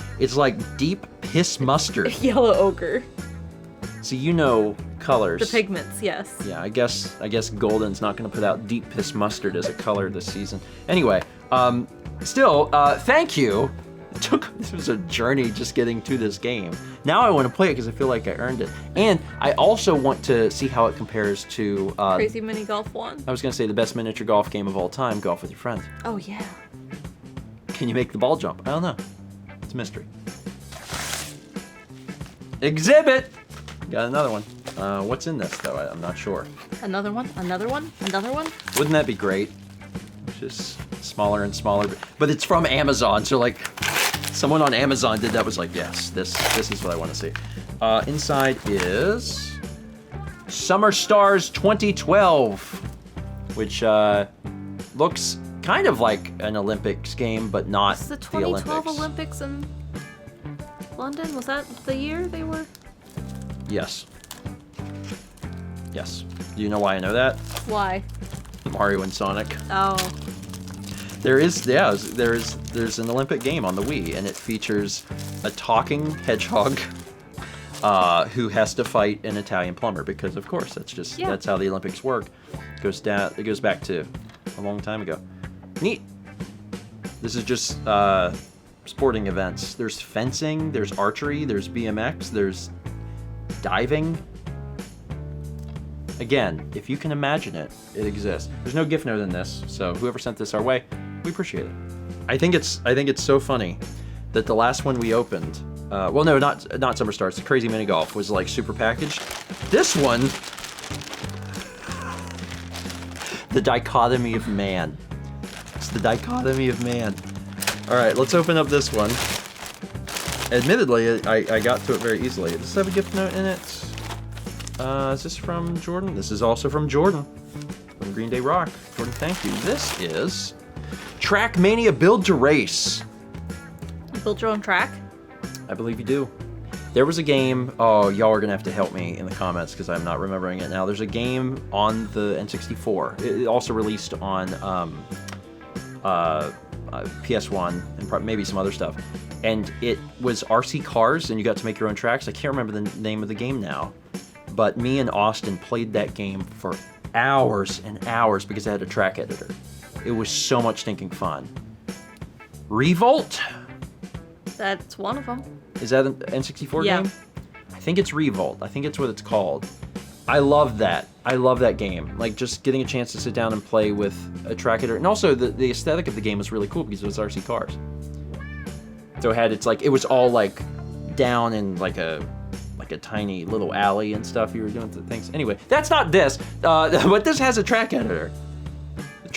deep piss mustard. Yellow ochre. So you know colors. The pigments, yes. Yeah, I guess Golden's not going to put out deep piss mustard as a color this season. Anyway, thank you. This was a journey just getting to this game. Now I want to play it because I feel like I earned it. And I also want to see how it compares to... Crazy Mini Golf 1. I was going to say the best miniature golf game of all time, Golf with Your Friends. Oh, yeah. Can you make the ball jump? I don't know. It's a mystery. Exhibit! Got another one. What's in this, though? I'm not sure. Another one? Another one? Another one? Wouldn't that be great? It's just smaller and smaller. But it's from Amazon, so like... Someone on Amazon did that, was like, yes, this is what I want to see. Inside is Summer Stars 2012, which looks kind of like an Olympics game, but not the Olympics. The 2012 Olympics in London? Was that the year they were? Yes. Yes. Do you know why I know that? Why? Mario and Sonic. Oh. There's an Olympic game on the Wii, and it features a talking hedgehog who has to fight an Italian plumber because, of course, that's how the Olympics work. It goes back to a long time ago. Neat. This is just sporting events. There's fencing, there's archery, there's BMX, there's diving. Again, if you can imagine it, it exists. There's no gift note in this, so whoever sent this our way, we appreciate it. I think it's so funny that the last one we opened, well, no, not Summer Stars, the Crazy Mini Golf was like super packaged. This one, the dichotomy of man. It's the dichotomy of man. All right, let's open up this one. Admittedly, I got to it very easily. Does this have a gift note in it? Is this from Jordan? This is also from Jordan, from Green Day Rock. Jordan, thank you. This is Trackmania Build to Race. You build your own track? I believe you do. There was a game, oh, y'all are gonna have to help me in the comments because I'm not remembering it now. There's a game on the N64. It also released on PS1 and maybe some other stuff. And it was RC cars and you got to make your own tracks. I can't remember the name of the game now. But me and Austin played that game for hours and hours because it had a track editor. It was so much stinking fun. Revolt? That's one of them. Is that an N64 yeah. game? I think it's Revolt. I think it's what it's called. I love that. I love that game. Like, just getting a chance to sit down and play with a track editor. And also, the aesthetic of the game was really cool because it was RC cars. So it was all, like, down in, like a tiny little alley and stuff. You were doing things. Anyway, that's not this. But this has a track editor. The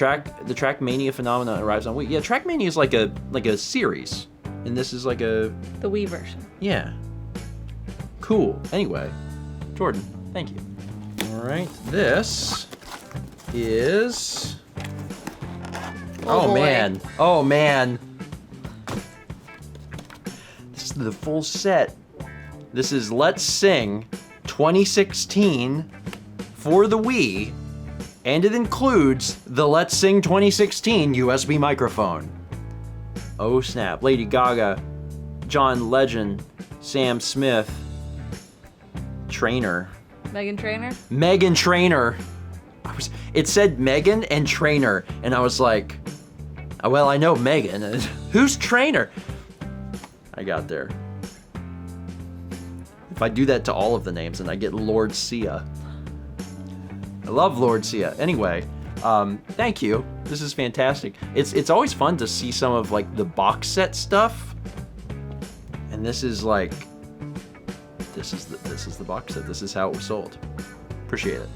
Trackmania phenomenon arrives on Wii. Yeah, Trackmania is like a series. And this is like the Wii version. Yeah. Cool. Anyway, Jordan, thank you. All right, this is... Oh, man. Oh, man. This is the full set. This is Let's Sing 2016 for the Wii, and it includes the Let's Sing 2016 USB microphone. Oh, snap. Lady Gaga, John Legend, Sam Smith, Trainer. Meghan Trainor? Meghan Trainor. It said Meghan and Trainor, and I was like, well, I know Meghan. Who's Trainor? I got there. If I do that to all of the names, then I get Lord Sia. I love Lord Sia. Anyway, thank you. This is fantastic. It's always fun to see some of like the box set stuff, and this is like. This is the box set. This is how it was sold. Appreciate it.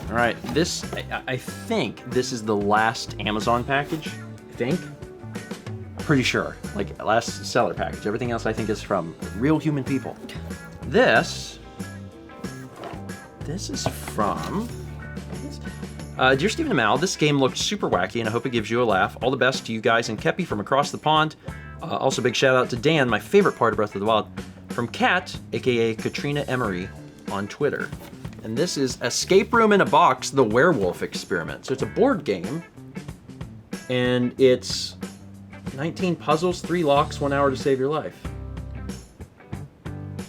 All right, this I think this is the last Amazon package. I think. Pretty sure. Like last seller package. Everything else I think is from real human people. This is from. Dear Stephen and Mal, this game looked super wacky, and I hope it gives you a laugh. All the best to you guys and Kepi from across the pond. Also, big shout out to Dan, my favorite part of Breath of the Wild. From Kat, aka Katrina Emery, on Twitter. And this is Escape Room in a Box, The Werewolf Experiment. So it's a board game, and it's 19 puzzles, 3 locks, 1 hour to save your life.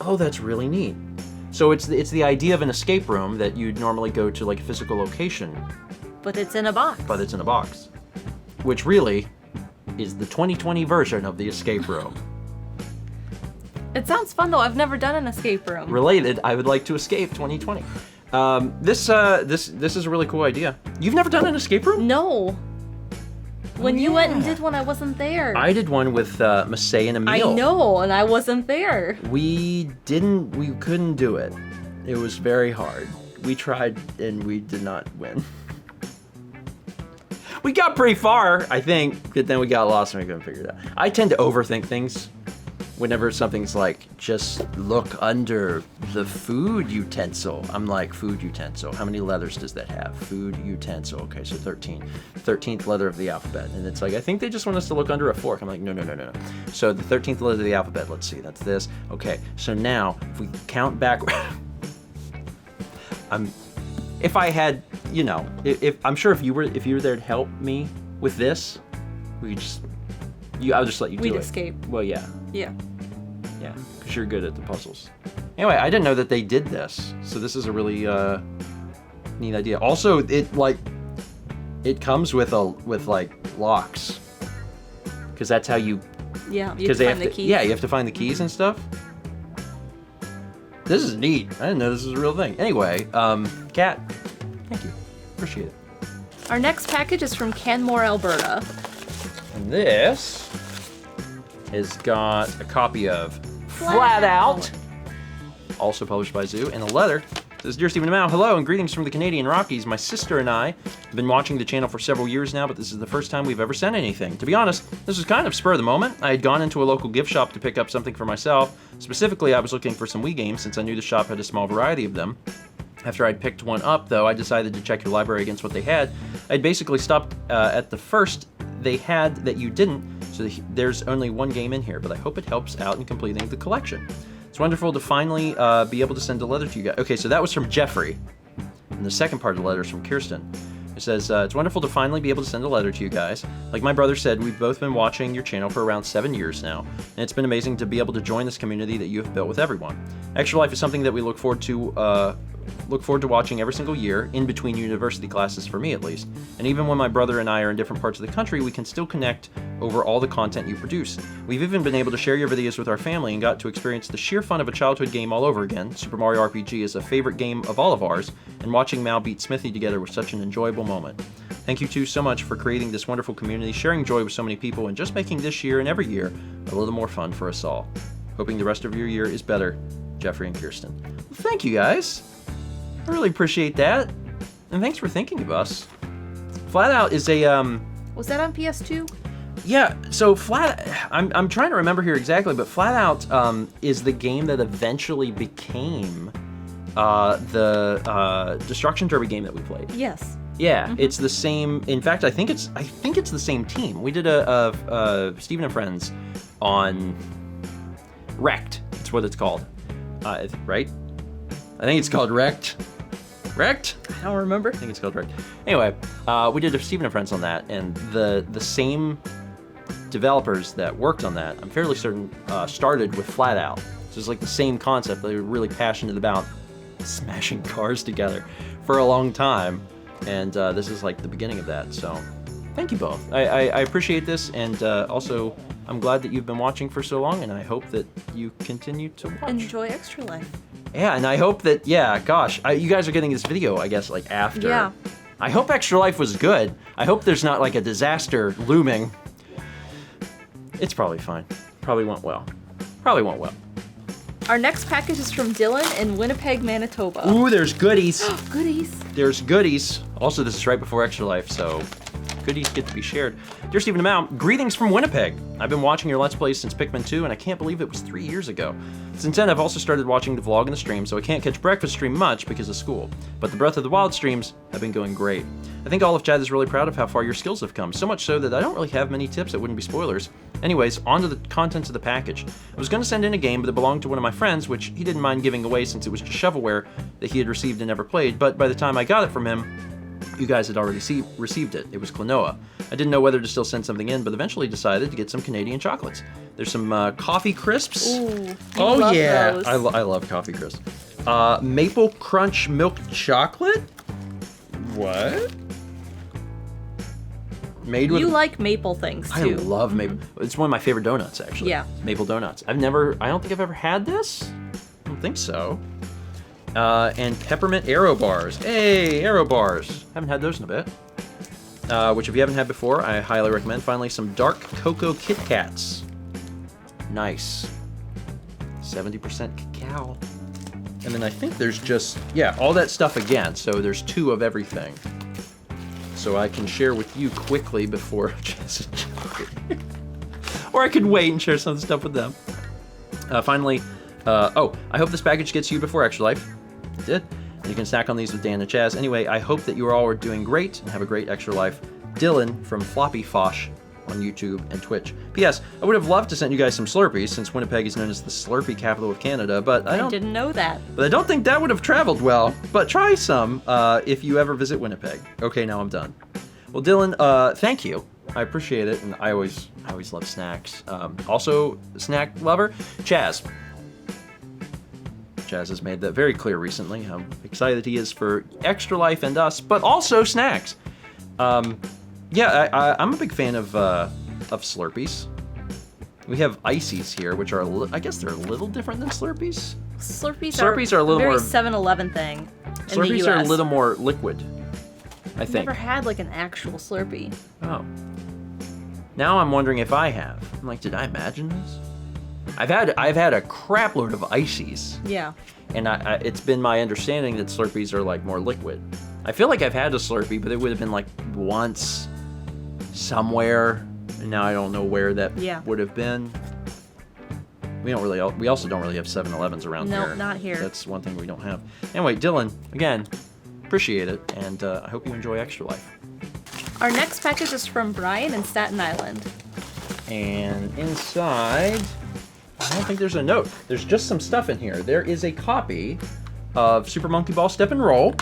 Oh, that's really neat. So it's the idea of an escape room that you'd normally go to like a physical location. But it's in a box. But it's in a box. Which really is the 2020 version of the escape room. It sounds fun though. I've never done an escape room. Related, I would like to escape 2020. This is a really cool idea. You've never done an escape room? No. When you went and did one, I wasn't there. I did one with Masay and Emil. I know, and I wasn't there. We couldn't do it. It was very hard. We tried and we did not win. We got pretty far, I think, but then we got lost and we couldn't figure it out. I tend to overthink things. Whenever something's like, just look under the food utensil. I'm like, food utensil. How many letters does that have? Food utensil. Okay, so 13. 13th letter of the alphabet. And it's like, I think they just want us to look under a fork. I'm like, no. So the 13th letter of the alphabet, let's see, that's this. Okay, so now, if we count back, if I had, if I'm sure if you were there to help me with this, we could just, I'll just let you do it. We'd escape. Well, yeah. Yeah. Yeah, because you're good at the puzzles. Anyway, I didn't know that they did this, so this is a really neat idea. Also, it comes with locks, because that's how you. Yeah, you have to find the keys. Yeah, you have to find the keys and stuff. This is neat. I didn't know this was a real thing. Anyway, Kat, thank you. Appreciate it. Our next package is from Canmore, Alberta. And this has got a copy of Flat Out, also published by Zoo, and a letter. It says, Dear Stephen and Mao, hello and greetings from the Canadian Rockies. My sister and I have been watching the channel for several years now, but this is the first time we've ever sent anything. To be honest, this was kind of spur of the moment. I had gone into a local gift shop to pick up something for myself. Specifically, I was looking for some Wii games since I knew the shop had a small variety of them. After I'd picked one up, though, I decided to check your library against what they had. I'd basically stopped at the first they had that you didn't, so there's only one game in here, but I hope it helps out in completing the collection. It's wonderful to finally be able to send a letter to you guys. Okay, so that was from Jeffrey, and the second part of the letter is from Kirsten. It says, it's wonderful to finally be able to send a letter to you guys. Like my brother said, we've both been watching your channel for around 7 years now, and it's been amazing to be able to join this community that you have built with everyone. Extra Life is something that we look forward to Look forward to watching every single year, in between university classes for me at least. And even when my brother and I are in different parts of the country, we can still connect over all the content you produce. We've even been able to share your videos with our family and got to experience the sheer fun of a childhood game all over again. Super Mario RPG is a favorite game of all of ours, and watching Mal beat Smithy together was such an enjoyable moment. Thank you two so much for creating this wonderful community, sharing joy with so many people, and just making this year and every year a little more fun for us all. Hoping the rest of your year is better, Jeffrey and Kirsten. Well, thank you guys. I really appreciate that. And thanks for thinking of us. Flat Out is a Was that on PS2? Yeah, so I'm trying to remember here exactly, but Flat Out is the game that eventually became the Destruction Derby game that we played. Yes. Yeah, it's the same. In fact, I think it's the same team. We did a Steven and Friends on Wrecked. That's what it's called, right? I think it's called Wrecked. Wrecked? I don't remember. I think it's called Wrecked. Anyway, we did a Steven and Friends on that, and the same developers that worked on that, I'm fairly certain, started with Flat Out. So it's like the same concept. They were really passionate about smashing cars together for a long time. And this is like the beginning of that, so thank you both. I appreciate this, and also I'm glad that you've been watching for so long, and I hope that you continue to watch. Enjoy Extra Life. Yeah, and I hope that, you guys are getting this video, I guess, like after. Yeah. I hope Extra Life was good. I hope there's not like a disaster looming. It's probably fine. Probably went well. Our next package is from Dylan in Winnipeg, Manitoba. Ooh, there's goodies. Goodies. There's goodies. Also, this is right before Extra Life, so goodies get to be shared. Dear Stephen and Mal, greetings from Winnipeg. I've been watching your Let's Plays since Pikmin 2, and I can't believe it was 3 years ago. Since then, I've also started watching the vlog and the stream, so I can't catch breakfast stream much because of school. But the Breath of the Wild streams have been going great. I think all of Chad is really proud of how far your skills have come, so much so that I don't really have many tips that wouldn't be spoilers. Anyways, on to the contents of the package. I was going to send in a game, but it belonged to one of my friends, which he didn't mind giving away since it was just shovelware that he had received and never played, but by the time I got it from him, you guys had already received it. It was Klonoa. I didn't know whether to still send something in, but eventually decided to get some Canadian chocolates. There's some coffee crisps. Ooh, oh yeah, those. I love coffee crisps. Maple Crunch milk chocolate. What? Made with. You like maple things too. I love maple. It's one of my favorite donuts, actually. Yeah. Maple donuts. I don't think I've ever had this. I don't think so. And peppermint Aero bars. Hey, Aero bars. Haven't had those in a bit. Which if you haven't had before, I highly recommend. Finally, some dark cocoa Kit Kats. Nice. 70% cacao. And then I think there's just, all that stuff again. So there's 2 of everything. So I can share with you quickly before or I could wait and share some of the stuff with them. Finally, I hope this package gets you before Extra Life. It did. And you can snack on these with Dan and Chaz. Anyway, I hope that you all are doing great and have a great Extra Life. Dylan from Floppy Fosh on YouTube and Twitch. P.S. I would have loved to send you guys some Slurpees, since Winnipeg is known as the Slurpee capital of Canada, but I didn't know that. But I don't think that would have traveled well. But try some if you ever visit Winnipeg. Okay, now I'm done. Well, Dylan, thank you. I appreciate it, and I always love snacks. Also, snack lover, Chaz. Chaz has made that very clear recently, how excited he is for Extra Life and us, but also snacks. I'm a big fan of Slurpees. We have Ices here, which are, I guess they're a little different than Slurpees. Slurpees are a little very more 7-Eleven thing. Slurpees are a little more liquid, I think. I've never had like an actual Slurpee. Oh. Now I'm wondering if I have. I'm like, did I imagine this? I've had a crap load of Ices. Yeah. And it's been my understanding that Slurpees are like more liquid. I feel like I've had a Slurpee, but it would have been like once somewhere, and now I don't know where that would have been. We also don't really have 7-Elevens around here. No, not here. That's one thing we don't have. Anyway, Dylan, again, appreciate it, and I hope you enjoy Extra Life. Our next package is from Brian in Staten Island. And inside, I don't think there's a note. There's just some stuff in here. There is a copy of Super Monkey Ball Step and Roll,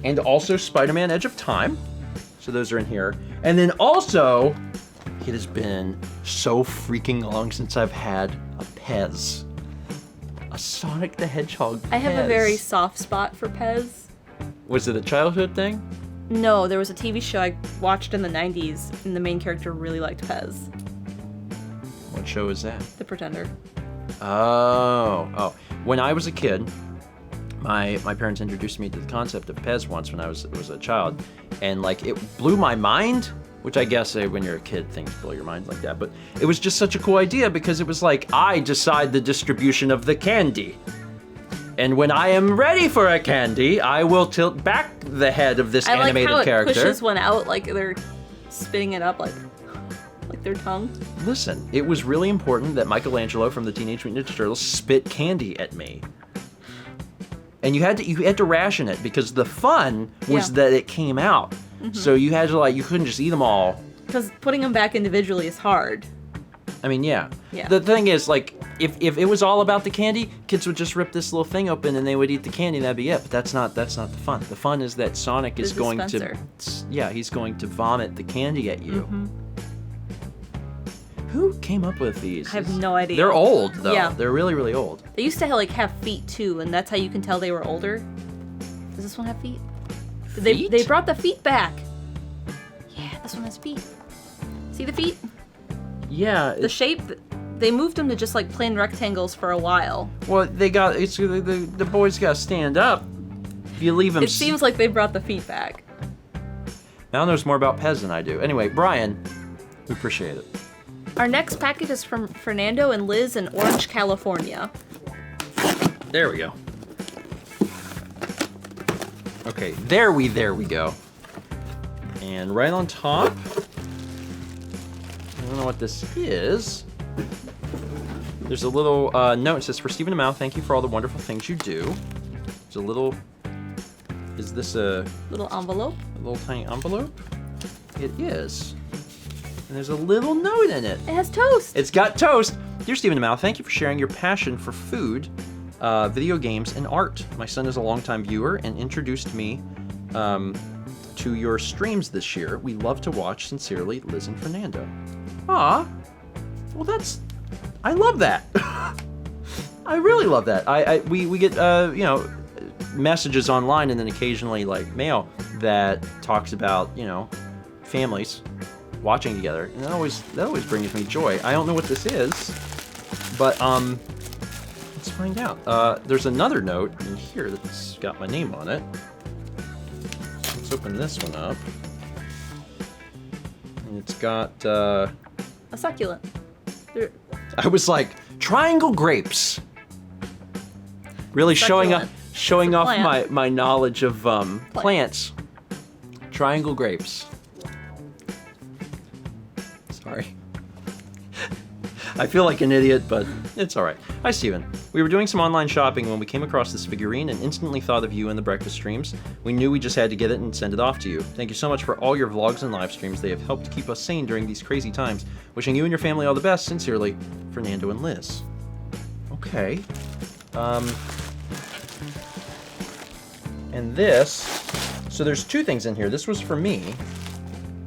and also Spider-Man Edge of Time. So those are in here. And then also, it has been so freaking long since I've had a Pez. A Sonic the Hedgehog Pez. I have a very soft spot for Pez. Was it a childhood thing? No, there was a TV show I watched in the 90s, and the main character really liked Pez. What show is that? The Pretender. Oh. When I was a kid, my parents introduced me to the concept of Pez once when I was a child, and like it blew my mind, which I guess when you're a kid things blow your mind like that, but it was just such a cool idea because it was like I decide the distribution of the candy. And when I am ready for a candy, I will tilt back the head of this animated character. I like how it pushes one out like they're spitting it up like their tongue. Listen, it was really important that Michelangelo from the Teenage Mutant Ninja Turtles spit candy at me. And you had to ration it because the fun was that it came out. Mm-hmm. So you had to you couldn't just eat them all. Because putting them back individually is hard. I mean, yeah. The thing is, if it was all about the candy, kids would just rip this little thing open and they would eat the candy and that'd be it. But that's not the fun. The fun is that Sonic is going to, he's going to vomit the candy at you. Mm-hmm. Who came up with these? I have no idea. They're old, though. Yeah. They're really, really old. They used to have feet, too, and that's how you can tell they were older. Does this one have feet? Feet? They brought the feet back. Yeah, this one has feet. See the feet? Yeah. The shape, they moved them to just plain rectangles for a while. Well, the boys got to stand up. If you leave them... It seems like they brought the feet back. Now knows more about Pez than I do. Anyway, Brian, we appreciate it. Our next package is from Fernando and Liz in Orange, California. There we go. Okay, there we go. And right on top, I don't know what this is. There's a little note. It says, for Stephen Amell, thank you for all the wonderful things you do. There's a little, is this a... Little envelope? A little tiny envelope? It is. And there's a little note in it. It has toast. It's got toast. Dear Stephen Amell, thank you for sharing your passion for food, video games, and art. My son is a longtime viewer and introduced me to your streams this year. We love to watch. Sincerely, Liz and Fernando. Aw. Well, I love that. I really love that. We get, messages online and then occasionally, mail that talks about, families watching together, and that always brings me joy. I don't know what this is, but let's find out. There's another note in here that's got my name on it. Let's open this one up, and it's got a succulent. I was like, triangle grapes. Really showing off my knowledge of plants. Triangle grapes. Sorry. I feel like an idiot, but it's all right. Hi, Steven. We were doing some online shopping when we came across this figurine and instantly thought of you in the breakfast streams. We knew we just had to get it and send it off to you. Thank you so much for all your vlogs and live streams. They have helped keep us sane during these crazy times. Wishing you and your family all the best. Sincerely, Fernando and Liz. Okay. And this... So there's two things in here. This was for me.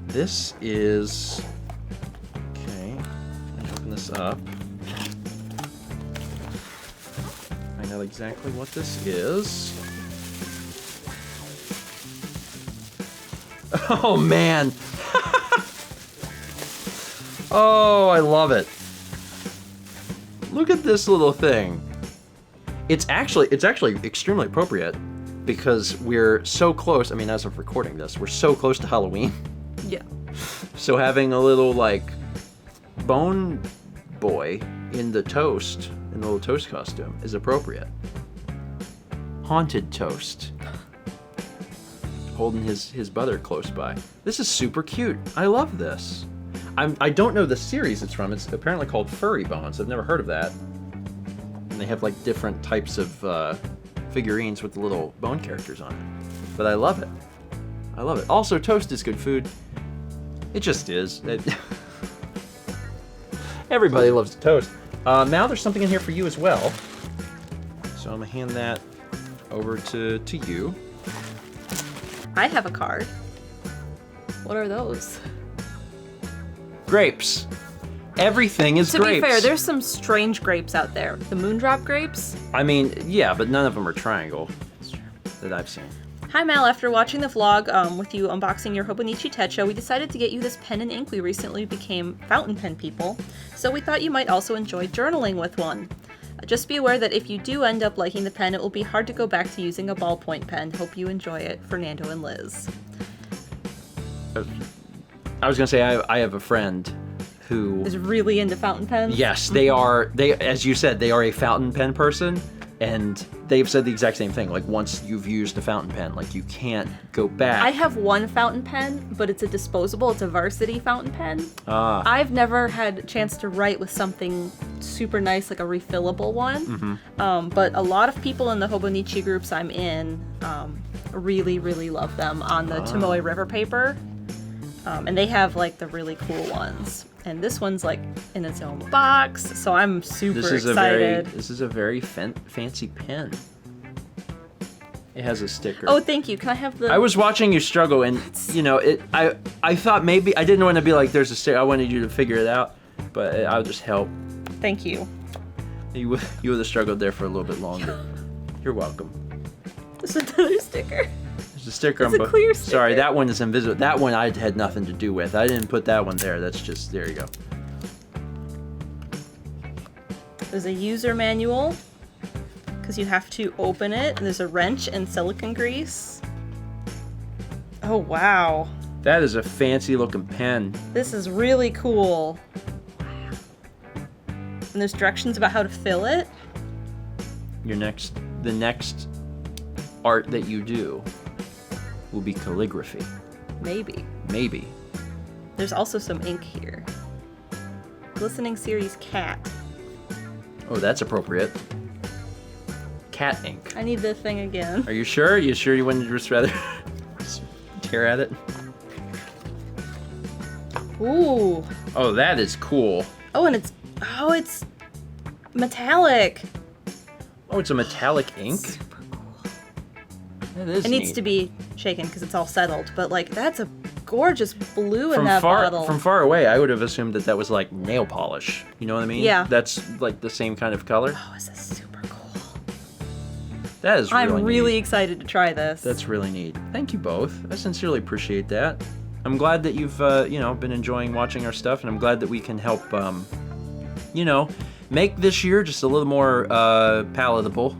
This is... this up. Find out exactly what this is. Oh man. Oh, I love it. Look at this little thing. It's actually extremely appropriate because we're so close. I mean, as of recording this, we're so close to Halloween. Yeah. So having a little bone boy in the little toast costume is appropriate. Haunted Toast. Holding his brother close by. This is super cute. I love this. I don't know the series it's from. It's apparently called Furry Bones. I've never heard of that. And they have different types of figurines with the little bone characters on it. But I love it. I love it. Also, toast is good food. It just is. Everybody loves toast. Now there's something in here for you as well. So I'm gonna hand that over to you. I have a card. What are those? Grapes. Everything is grapes. To be fair, there's some strange grapes out there. The Moondrop grapes. I mean, yeah, but none of them are triangle that I've seen. Hi Mal, after watching the vlog with you unboxing your Hobonichi Techo, we decided to get you this pen and ink. We recently became fountain pen people, so we thought you might also enjoy journaling with one. Just be aware that if you do end up liking the pen, it will be hard to go back to using a ballpoint pen. Hope you enjoy it. Fernando and Liz. I was going to say, I have a friend who... is really into fountain pens? Yes, they are, as you said, they are a fountain pen person, and they've said the exact same thing. Like, once you've used a fountain pen, like, you can't go back. I have one fountain pen, but it's a disposable. It's a varsity fountain pen. I've never had a chance to write with something super nice, like a refillable one. But a lot of people in the Hobonichi groups I'm in really, really love them on the Tomoe River paper. And they have, like, the really cool ones. And this one's, like, in its own box, so I'm super excited. This is a very fancy pen. It has a sticker. Oh, thank you. Can I have the... I was watching you struggle, and, you know, I thought maybe... I didn't want to be like, there's a sticker. I wanted you to figure it out, but I'll just help. Thank you. You would have struggled there for a little bit longer. You're welcome. There's another sticker. There's a sticker on both. Clear sticker. Sorry, that one is invisible. That one I had nothing to do with. I didn't put that one there. That's just... There you go. There's a user manual, because you have to open it, and there's a wrench and silicone grease. Oh, wow. That is a fancy looking pen. This is really cool. Wow. And there's directions about how to fill it. The next art that you do will be calligraphy. Maybe. Maybe. There's also some ink here. Glistening Series Cat. Oh, that's appropriate. Cat ink. I need the thing again. Are you sure? You sure you wouldn't just rather tear at it? Ooh. Oh, that is cool. Oh, and it's metallic. Oh, it's a metallic ink? Super cool. That is It needs neat. to be shaken because it's all settled, but like that's a gorgeous blue in that bottle. From far away, I would have assumed that was like nail polish. You know what I mean? Yeah. That's like the same kind of color. Oh, this is super cool. That is really neat. I'm really excited to try this. That's really neat. Thank you both. I sincerely appreciate that. I'm glad that you've been enjoying watching our stuff, and I'm glad that we can help make this year just a little more palatable.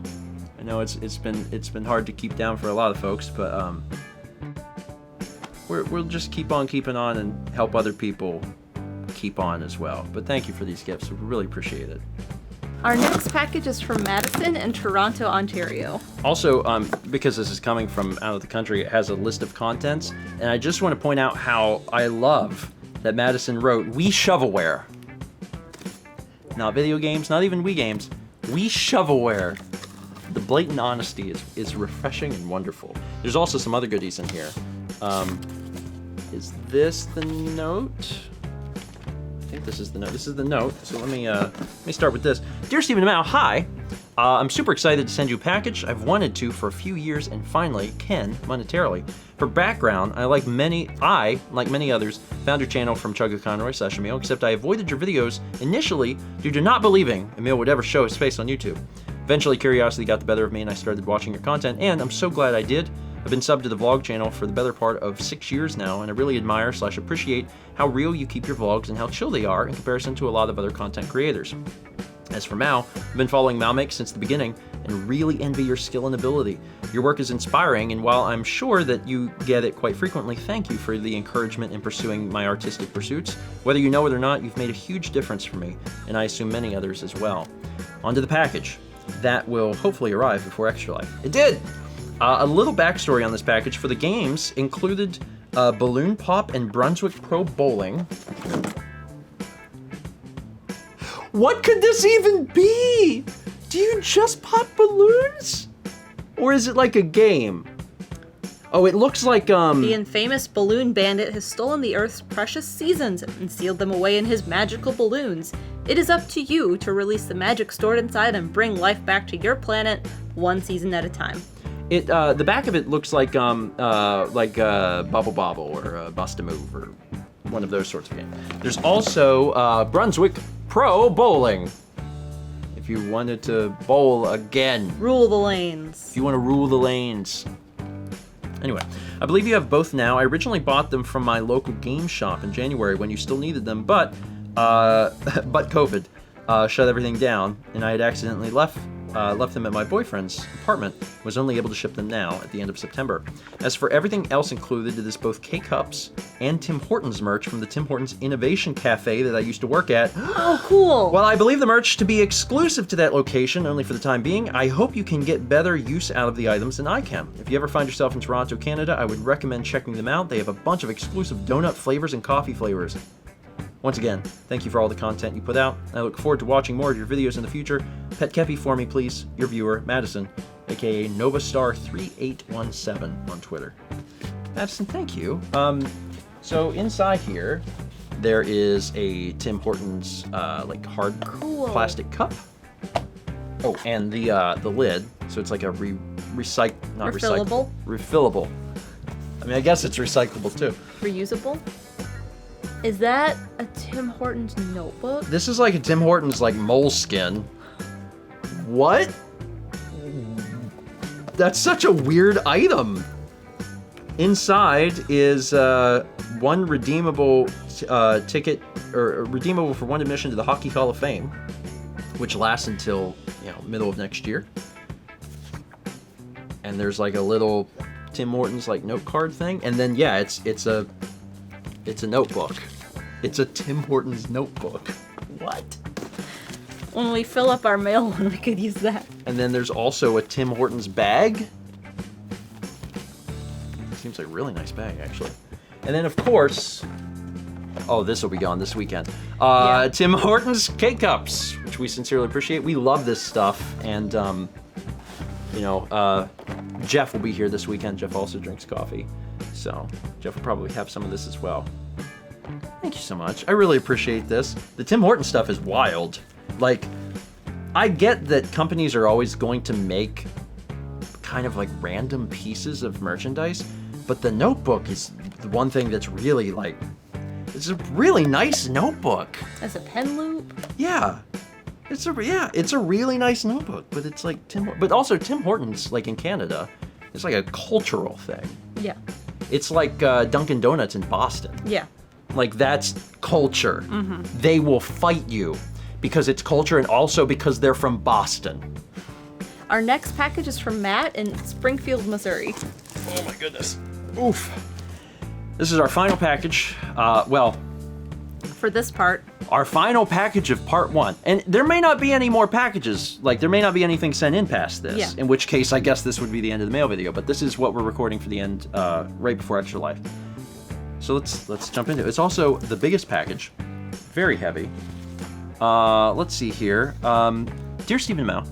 I know it's been hard to keep down for a lot of folks, but we'll just keep on keeping on and help other people keep on as well. But thank you for these gifts. We really appreciate it. Our next package is from Madison in Toronto, Ontario. Also, because this is coming from out of the country, it has a list of contents, and I just want to point out how I love that Madison wrote, "We shovelware." Not video games, not even Wii games. We shovelware. The blatant honesty is refreshing and wonderful. There's also some other goodies in here. Is this the note? I think this is the note. This is the note. So let me start with this. Dear Stephen and Mao, hi. I'm super excited to send you a package. I've wanted to for a few years and finally can monetarily. For background, like many others, found your channel from Chugga-Conroy/Emil, except I avoided your videos initially due to not believing Emil would ever show his face on YouTube. Eventually, curiosity got the better of me and I started watching your content, and I'm so glad I did. I've been subbed to the vlog channel for the better part of 6 years now, and I really admire/appreciate how real you keep your vlogs and how chill they are in comparison to a lot of other content creators. As for Mao, I've been following MaoMake since the beginning and really envy your skill and ability. Your work is inspiring, and while I'm sure that you get it quite frequently, thank you for the encouragement in pursuing my artistic pursuits. Whether you know it or not, you've made a huge difference for me, and I assume many others as well. On to the package. That will hopefully arrive before Extra Life. It did! A little backstory on this package. For the games included Balloon Pop and Brunswick Pro Bowling. What could this even be? Do you just pop balloons? Or is it like a game? Oh, it looks like The infamous balloon bandit has stolen the Earth's precious seasons and sealed them away in his magical balloons. It is up to you to release the magic stored inside and bring life back to your planet one season at a time. The back of it looks like Bubble Bobble or Bust a Move or one of those sorts of games. There's also Brunswick Pro Bowling. If you wanted to bowl again. Rule the lanes. If you want to rule the lanes. Anyway, I believe you have both now. I originally bought them from my local game shop in January when you still needed them, but COVID shut everything down, and I had accidentally left them at my boyfriend's apartment. Was only able to ship them now at the end of September. As for everything else included, it is both K-Cups and Tim Hortons merch from the Tim Hortons Innovation Cafe that I used to work at. Oh, cool. While I believe the merch to be exclusive to that location, only for the time being, I hope you can get better use out of the items than I can. If you ever find yourself in Toronto, Canada, I would recommend checking them out. They have a bunch of exclusive donut flavors and coffee flavors. Once again, thank you for all the content you put out. I look forward to watching more of your videos in the future. Pet Kepi for me, please. Your viewer, Madison, aka Novastar3817 on Twitter. Madison, thank you. So inside here, there is a Tim Hortons like hard plastic cup. Oh, and the lid. So it's like a refillable. I mean, I guess it's recyclable too. Reusable. Is that a Tim Hortons notebook? This is like a Tim Hortons like moleskin. What? That's such a weird item. Inside is one redeemable ticket, or redeemable for one admission to the Hockey Hall of Fame, which lasts until middle of next year. And there's like a little Tim Hortons like note card thing, and then yeah, it's a notebook. It's a Tim Hortons notebook. What? When we fill up our mail, we could use that. And then there's also a Tim Hortons bag. Seems like a really nice bag, actually. And then, of course, oh, this will be gone this weekend. Tim Hortons K-Cups, which we sincerely appreciate. We love this stuff. And, Jeff will be here this weekend. Jeff also drinks coffee. So Jeff will probably have some of this as well. Thank you so much. I really appreciate this. The Tim Hortons stuff is wild. Like, I get that companies are always going to make kind of like random pieces of merchandise, but the notebook is the one thing that's really like, it's a really nice notebook. As a pen loop? Yeah. It's a really nice notebook, but it's like but also Tim Hortons, like in Canada, it's like a cultural thing. Yeah. It's like Dunkin' Donuts in Boston. Yeah. Like, that's culture. Mm-hmm. They will fight you because it's culture and also because they're from Boston. Our next package is from Matt in Springfield, Missouri. Oh my goodness. Oof. This is our final package. For this part. Our final package of part 1. And there may not be any more packages. Like, there may not be anything sent in past this. Yeah. In which case, I guess this would be the end of the mail video. But this is what we're recording for the end, right before Extra Life. So let's jump into it. It's also the biggest package. Very heavy. Let's see here. Dear Stephen Mao,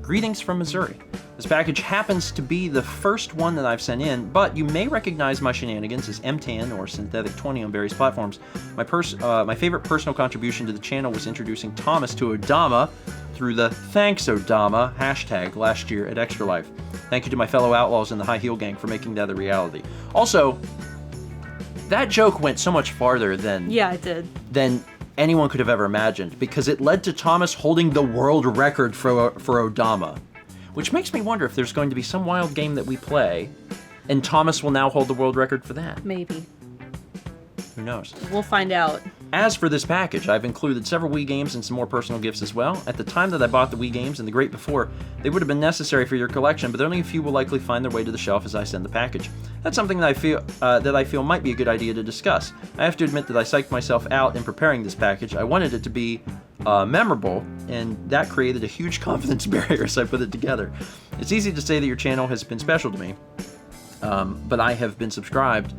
greetings from Missouri. This package happens to be the first one that I've sent in, but you may recognize my shenanigans as M10 or Synthetic 20 on various platforms. My favorite personal contribution to the channel was introducing Thomas to Odama through the Thanks Odama hashtag last year at Extra Life. Thank you to my fellow outlaws in the High Heel Gang for making that a reality. Also, that joke went so much farther than it did. Than anyone could have ever imagined, because it led to Thomas holding the world record for Odama, which makes me wonder if there's going to be some wild game that we play, and Thomas will now hold the world record for that. Maybe. Who knows? We'll find out. As for this package, I've included several Wii games and some more personal gifts as well. At the time that I bought the Wii games and the great before, they would have been necessary for your collection, but only a few will likely find their way to the shelf as I send the package. That's something that I feel might be a good idea to discuss. I have to admit that I psyched myself out in preparing this package. I wanted it to be memorable, and that created a huge confidence barrier as I put it together. It's easy to say that your channel has been special to me, but I have been subscribed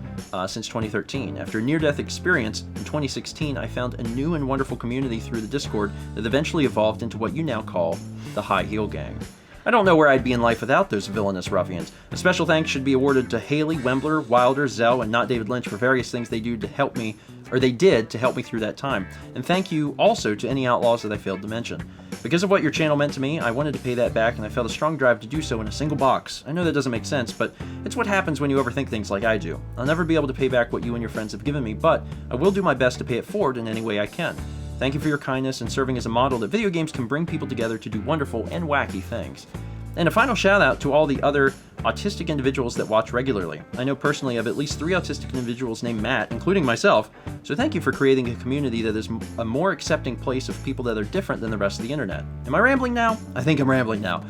since 2013. After a near-death experience in 2016, I found a new and wonderful community through the Discord that eventually evolved into what you now call the High Heel Gang. I don't know where I'd be in life without those villainous ruffians. A special thanks should be awarded to Haley, Wembler, Wilder, Zell, and Not David Lynch for various things they did to help me through that time. And thank you also to any outlaws that I failed to mention. Because of what your channel meant to me, I wanted to pay that back, and I felt a strong drive to do so in a single box. I know that doesn't make sense, but it's what happens when you overthink things like I do. I'll never be able to pay back what you and your friends have given me, but I will do my best to pay it forward in any way I can. Thank you for your kindness and serving as a model that video games can bring people together to do wonderful and wacky things. And a final shout out to all the other autistic individuals that watch regularly. I know personally of at least 3 autistic individuals named Matt, including myself, so thank you for creating a community that is a more accepting place of people that are different than the rest of the internet. Am I rambling now? I think I'm rambling now.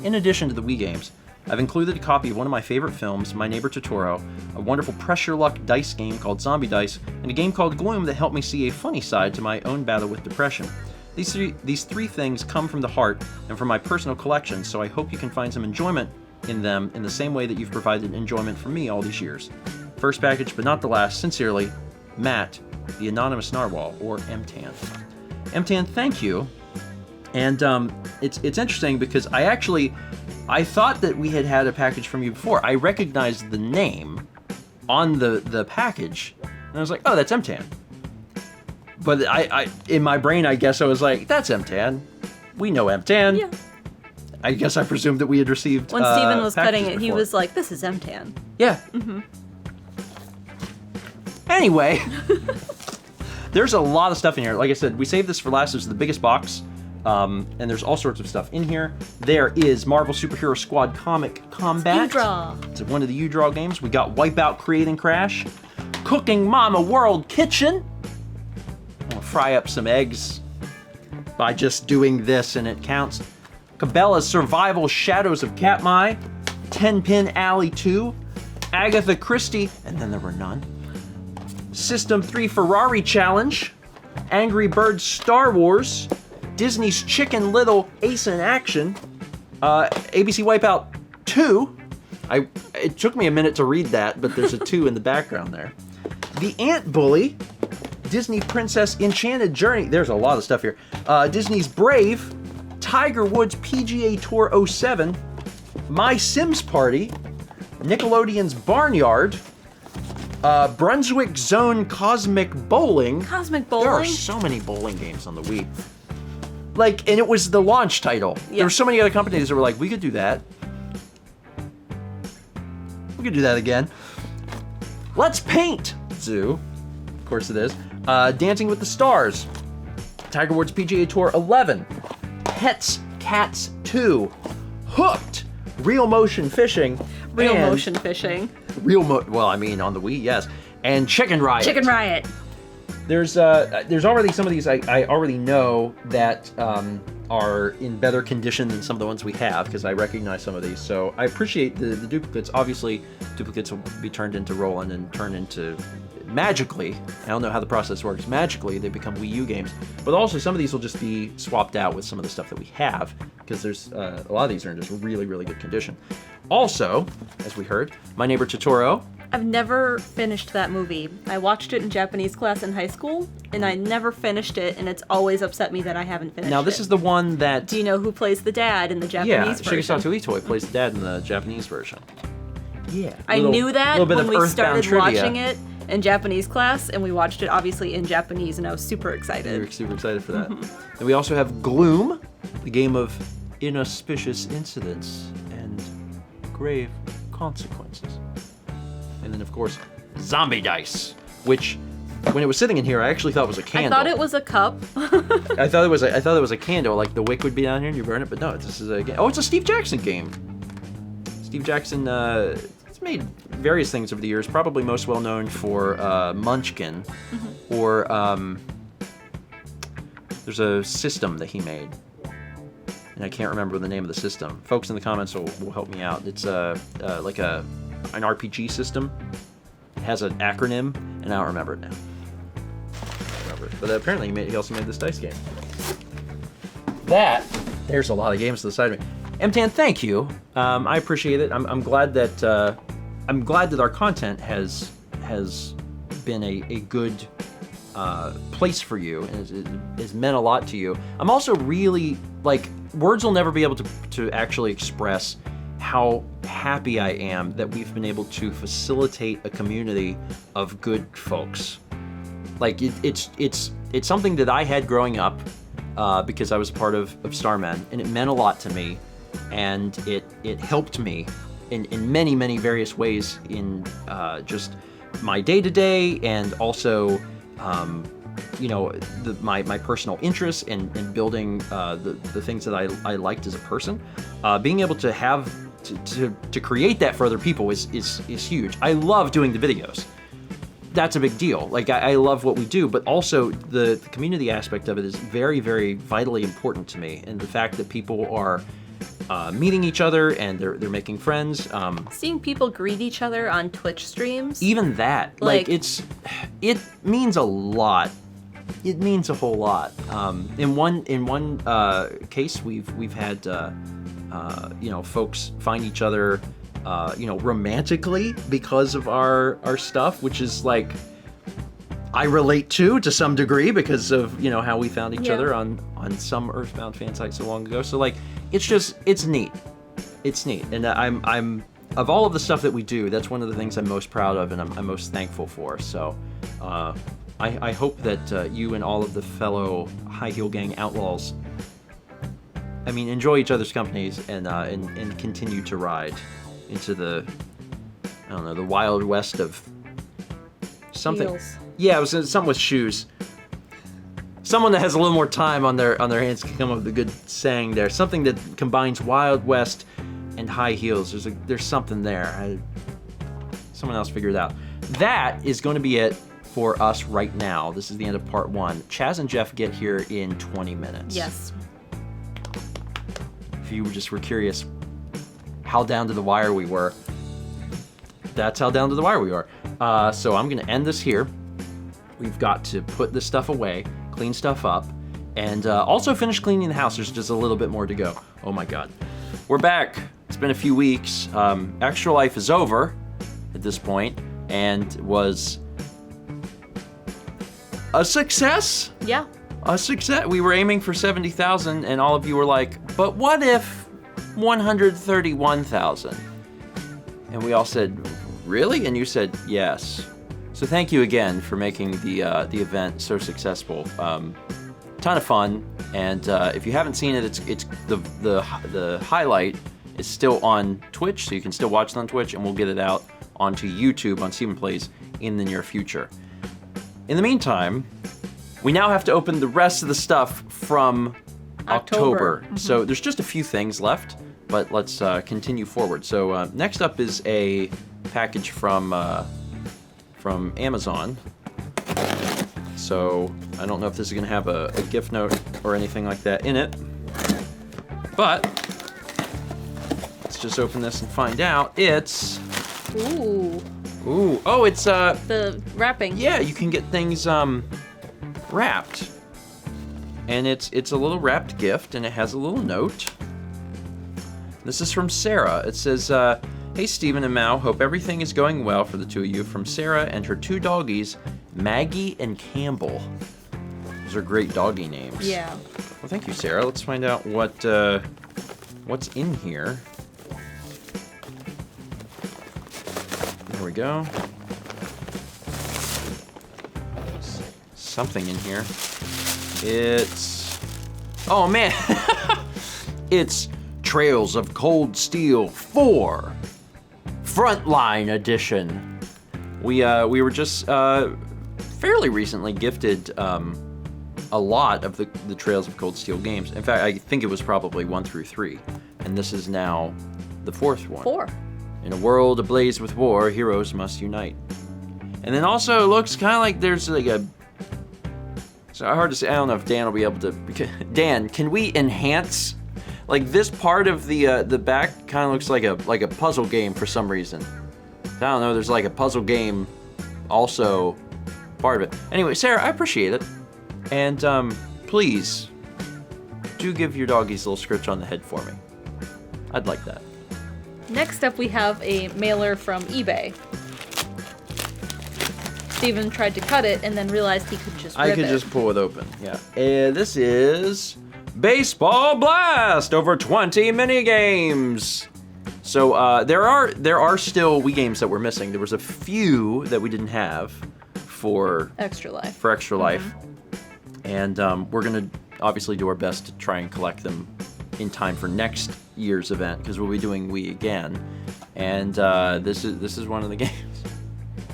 In addition to the Wii games, I've included a copy of one of my favorite films, My Neighbor Totoro, a wonderful pressure luck dice game called Zombie Dice, and a game called Gloom that helped me see a funny side to my own battle with depression. These three things come from the heart and from my personal collection, so I hope you can find some enjoyment in them in the same way that you've provided enjoyment for me all these years. First package, but not the last, sincerely, Matt, the Anonymous Narwhal, or MTAN. MTAN, thank you. And it's interesting because I thought that we had a package from you before. I recognized the name on the package, and I was like, oh, that's MTAN. But I in my brain, I guess I was like, that's MTAN. We know MTAN. Yeah. I guess I presumed that we had received When Steven was cutting it, before. he was like, this is MTAN. Yeah. Mm-hmm. Anyway, there's a lot of stuff in here. Like I said, we saved this for last. This is the biggest box. And there's all sorts of stuff in here. There is Marvel Superhero Squad Comic Combat. U-Draw. It's one of the U-Draw games. We got Wipeout Create and Crash. Cooking Mama World Kitchen. I'm gonna fry up some eggs by just doing this, and it counts. Cabela's Survival Shadows of Katmai. 10-Pin Alley 2. Agatha Christie, and then there were none. System 3 Ferrari Challenge. Angry Birds Star Wars. Disney's Chicken Little Ace in Action, ABC Wipeout 2. It took me a minute to read that, but there's a 2 in the background there. The Ant Bully, Disney Princess Enchanted Journey. There's a lot of stuff here. Disney's Brave, Tiger Woods PGA Tour 07, My Sims Party, Nickelodeon's Barnyard, Brunswick Zone Cosmic Bowling. Cosmic Bowling? There are so many bowling games on the Wii. Like, and it was the launch title. Yeah. There were so many other companies that were like, we could do that. We could do that again. Let's Paint Zoo. Of course it is. Dancing with the Stars. Tiger Woods PGA Tour 11. Pets Cats 2. Hooked. Real Motion Fishing. Real Motion Fishing. Well, I mean, on the Wii, yes. And Chicken Riot. Chicken Riot. There's already some of these I already know that are in better condition than some of the ones we have, because I recognize some of these. So I appreciate the duplicates. Obviously, duplicates will be turned into Roland and turned into, magically, I don't know how the process works, magically they become Wii U games. But also some of these will just be swapped out with some of the stuff that we have, because there's a lot of these are in just really, really good condition. Also, as we heard, My Neighbor Totoro. I've never finished that movie. I watched it in Japanese class in high school, and I never finished it, and it's always upset me that I haven't finished it. Now, this is the one that... Do you know who plays the dad in the Japanese version? Shigesato Itoi plays the dad in the Japanese version. Yeah. I knew that when we started trivia. watching it in Japanese class, and we watched it obviously in Japanese, and I was super excited. We were super excited for that. And we also have Gloom, the game of inauspicious incidents and grave consequences. And then, of course, Zombie Dice, which, when it was sitting in here, I actually thought was a candle. I thought it was a cup. I thought it was a candle, like the wick would be down here and you burn it, but no, this is a game. Oh, it's a Steve Jackson game. Steve Jackson has made various things over the years, probably most well known for Munchkin, or there's a system that he made, and I can't remember the name of the system. Folks in the comments will help me out. It's like an RPG system. It has an acronym, and I don't remember it now. But apparently he also made this dice game. There's a lot of games to the side of me. MTAN, thank you. I appreciate it. I'm glad that our content has been a good place for you, and has meant a lot to you. I'm also really, like, words will never be able to actually express how happy I am that we've been able to facilitate a community of good folks. Like, it's something that I had growing up, because I was part of Starmen, and it meant a lot to me, and it helped me in many, many various ways in just my day-to-day, and also my personal interests in building the things that I liked as a person. Being able to have to create that for other people is huge. I love doing the videos. That's a big deal. Like, I love what we do, but also the community aspect of it is very, very vitally important to me. And the fact that people are meeting each other and they're making friends. Seeing people greet each other on Twitch streams. Even that, like it means a lot. It means a whole lot. In one case, we've had folks find each other romantically because of our stuff, which is like I relate to some degree because of how we found each other on some Earthbound fan site so long ago. So like it's neat. It's neat, and I'm of all of the stuff that we do, that's one of the things I'm most proud of and I'm most thankful for. So I hope that you and all of the fellow High Heel Gang outlaws, enjoy each other's companies and continue to ride into the wild west of something. Heels. Yeah, it was something with shoes. Someone that has a little more time on their hands can come up with a good saying there. Something that combines Wild West and high heels. There's something there. Someone else figured it out. That is going to be it for us right now. This is the end of part 1. Chaz and Jeff get here in 20 minutes. Yes. If you just were curious how down to the wire we were, that's how down to the wire we are. So I'm going to end this here. We've got to put this stuff away, clean stuff up, and also finish cleaning the house. There's just a little bit more to go. Oh my God. We're back. It's been a few weeks. Extra Life is over at this point and was a success. Yeah. A success. We were aiming for 70,000 and all of you were like, but what if 131,000? And we all said, really? And you said, yes. So thank you again for making the event so successful. Ton of fun, and if you haven't seen it, it's the highlight is still on Twitch, so you can still watch it on Twitch, and we'll get it out onto YouTube on Steven Plays in the near future. In the meantime, we now have to open the rest of the stuff from October. Mm-hmm. So there's just a few things left, but let's continue forward. So next up is a package from Amazon. So I don't know if this is going to have a gift note or anything like that in it, but let's just open this and find out. It's oh, it's the wrapping. Yeah, you can get things wrapped, and it's a little wrapped gift, and it has a little note. This is from Sarah. It says, "Hey Steven and Mao, hope everything is going well for the two of you. From Sarah and her two doggies, Maggie and Campbell." Those are great doggy names. Yeah. Well, thank you, Sarah. Let's find out what's in here. There we go. Something in here. It's... oh, man. It's Trails of Cold Steel 4. Frontline Edition. We were just fairly recently gifted a lot of the Trails of Cold Steel games. In fact, I think it was probably 1 through 3, and this is now the 4th one. 4. In a world ablaze with war, heroes must unite. And then also it looks kind of like there's like a... so hard to say. I don't know if Dan will be able to... Dan, can we enhance... like this part of the back kind of looks like a puzzle game for some reason. I don't know, there's like a puzzle game also part of it. Anyway, Sarah, I appreciate it. And please do give your doggies a little scratch on the head for me. I'd like that. Next up we have a mailer from eBay. Steven tried to cut it and then realized he could just rip it. I could just pull it open, yeah. This is Baseball Blast! Over 20 mini-games! So there are still Wii games that we're missing. There was a few that we didn't have for Extra Life. For Extra Life. And we're gonna obviously do our best to try and collect them in time for next year's event, because we'll be doing We again. And this is one of the games.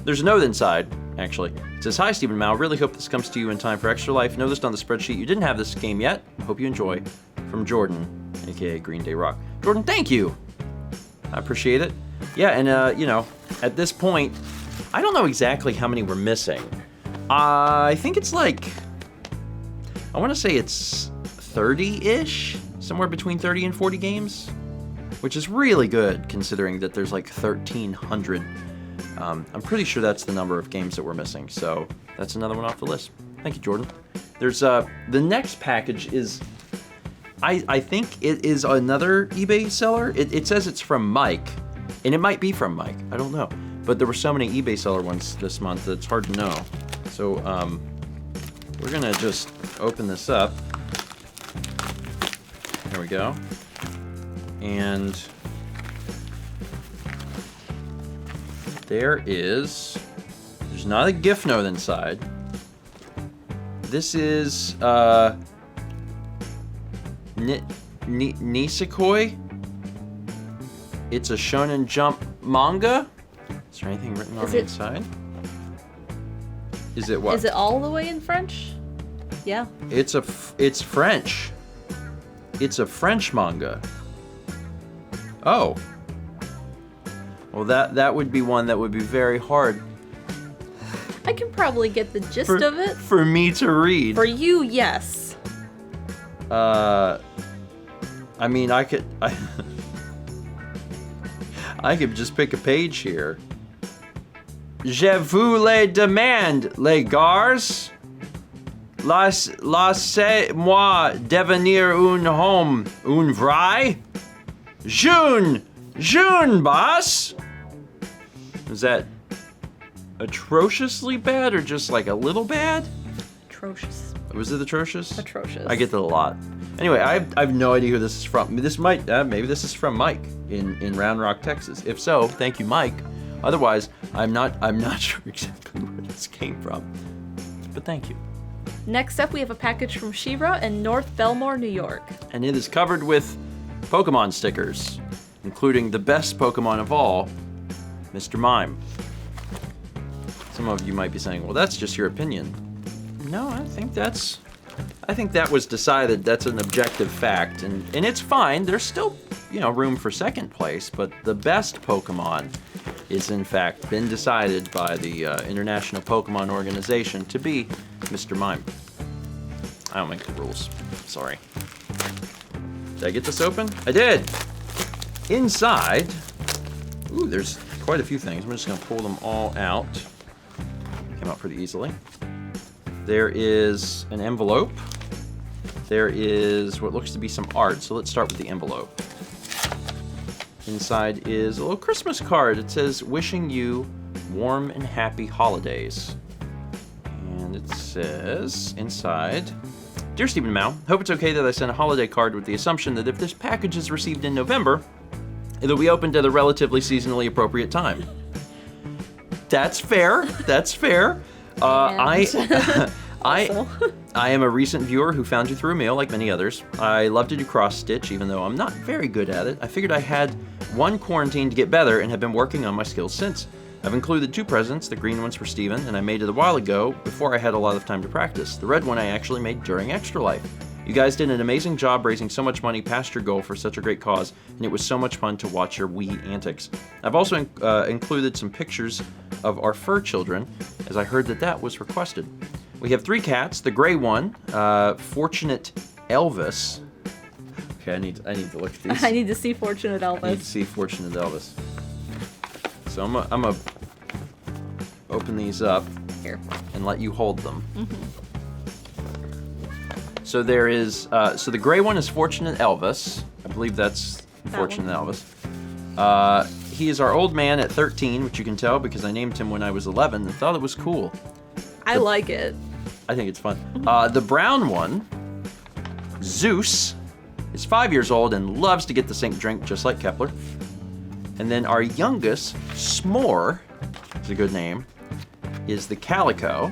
There's a note inside, actually. It says, "Hi, Stephen Mao. Really hope this comes to you in time for Extra Life. Noticed on the spreadsheet you didn't have this game yet. Hope you enjoy. From Jordan, aka Green Day Rock." Jordan, thank you. I appreciate it. Yeah, and at this point, I don't know exactly how many we're missing. I think it's like, I want to say it's 30-ish, somewhere between 30 and 40 games, which is really good considering that there's like 1,300. I'm pretty sure that's the number of games that we're missing, so that's another one off the list. Thank you, Jordan. There's the next package is, I think it is another eBay seller. It says it's from Mike, and it might be from Mike. I don't know, but there were so many eBay seller ones this month that it's hard to know. So we're gonna just open this up. There we go. And there's not a gift note inside. This is Nisekoi. It's a Shonen Jump manga. Is there anything written on the inside? Is it what? Is it all the way in French? Yeah. It's French. It's a French manga. Oh. Well, that would be one that would be very hard. I can probably get the gist of it. For me to read. For you, yes. I mean, I could just pick a page here. Je vous les demande, les gars. Laissez-moi devenir un homme, un vrai. June, boss. Is that atrociously bad or just like a little bad? Atrocious. Was it atrocious? Atrocious. I get that a lot. Anyway, I have no idea who this is from. This might, maybe this is from Mike in Round Rock, Texas. If so, thank you, Mike. Otherwise, I'm not sure exactly where this came from. But thank you. Next up, we have a package from She-Ra in North Belmore, New York. And it is covered with Pokemon stickers, including the best Pokemon of all, Mr. Mime. Some of you might be saying, well, that's just your opinion. No, I think that was decided. That's an objective fact, and it's fine. There's still, room for second place, but the best Pokemon is in fact been decided by the International Pokemon Organization to be Mr. Mime. I don't make the rules. Sorry. Did I get this open? I did! Inside, ooh, there's quite a few things. I'm just gonna pull them all out. Came out pretty easily. There is an envelope. There is what looks to be some art, so let's start with the envelope. Inside is a little Christmas card. It says, "Wishing you warm and happy holidays." And it says inside, "Dear Stephen Mao, hope it's okay that I sent a holiday card with the assumption that if this package is received in November, it'll be opened at a relatively seasonally appropriate time." That's fair. That's fair. I am a recent viewer who found you through mail, like many others. I love to do cross-stitch, even though I'm not very good at it. I figured I had one quarantine to get better and have been working on my skills since. I've included 2 presents, the green one's for Steven, and I made it a while ago, before I had a lot of time to practice. The red one I actually made during Extra Life. You guys did an amazing job raising so much money past your goal for such a great cause, and it was so much fun to watch your wee antics. I've also included some pictures of our fur children, as I heard that was requested. We have 3 cats. The gray one, Fortunate Elvis. Okay, I need to look at these. I need to see Fortunate Elvis. I need to see Fortunate Elvis. So I'm gonna open these up here and let you hold them. Mm-hmm. So there is, so the gray one is Fortunate Elvis. I believe that's Fortunate Elvis. He is our old man at 13, which you can tell because I named him when I was 11 and thought it was cool. I like it. I think it's fun. The brown one, Zeus, is 5 years old and loves to get the sink drink just like Kepler. And then our youngest, S'more, is a good name, is the Calico,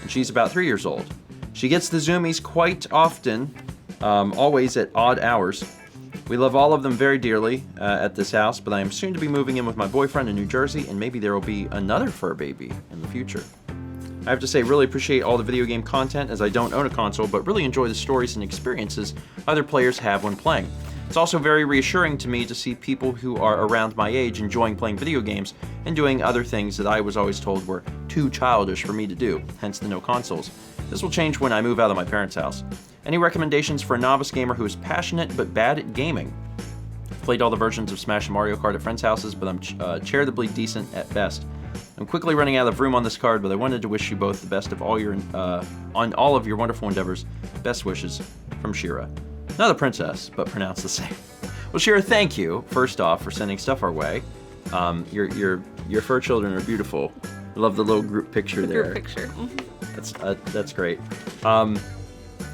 and she's about 3 years old. She gets the zoomies quite often, always at odd hours. We love all of them very dearly at this house, but I am soon to be moving in with my boyfriend in New Jersey, and maybe there will be another fur baby in the future. I have to say, really appreciate all the video game content, as I don't own a console, but really enjoy the stories and experiences other players have when playing. It's also very reassuring to me to see people who are around my age enjoying playing video games and doing other things that I was always told were too childish for me to do, hence the no consoles. This will change when I move out of my parents' house. Any recommendations for a novice gamer who is passionate but bad at gaming? I've played all the versions of Smash and Mario Kart at friends' houses, but I'm charitably decent at best. I'm quickly running out of room on this card, but I wanted to wish you both the best of all your on all of your wonderful endeavors. Best wishes, from Shira. Not the princess, but pronounced the same. Well, Shira, thank you, first off, for sending stuff our way. Your fur children are beautiful. I love the little group picture there. Group picture. Mm-hmm. That's great.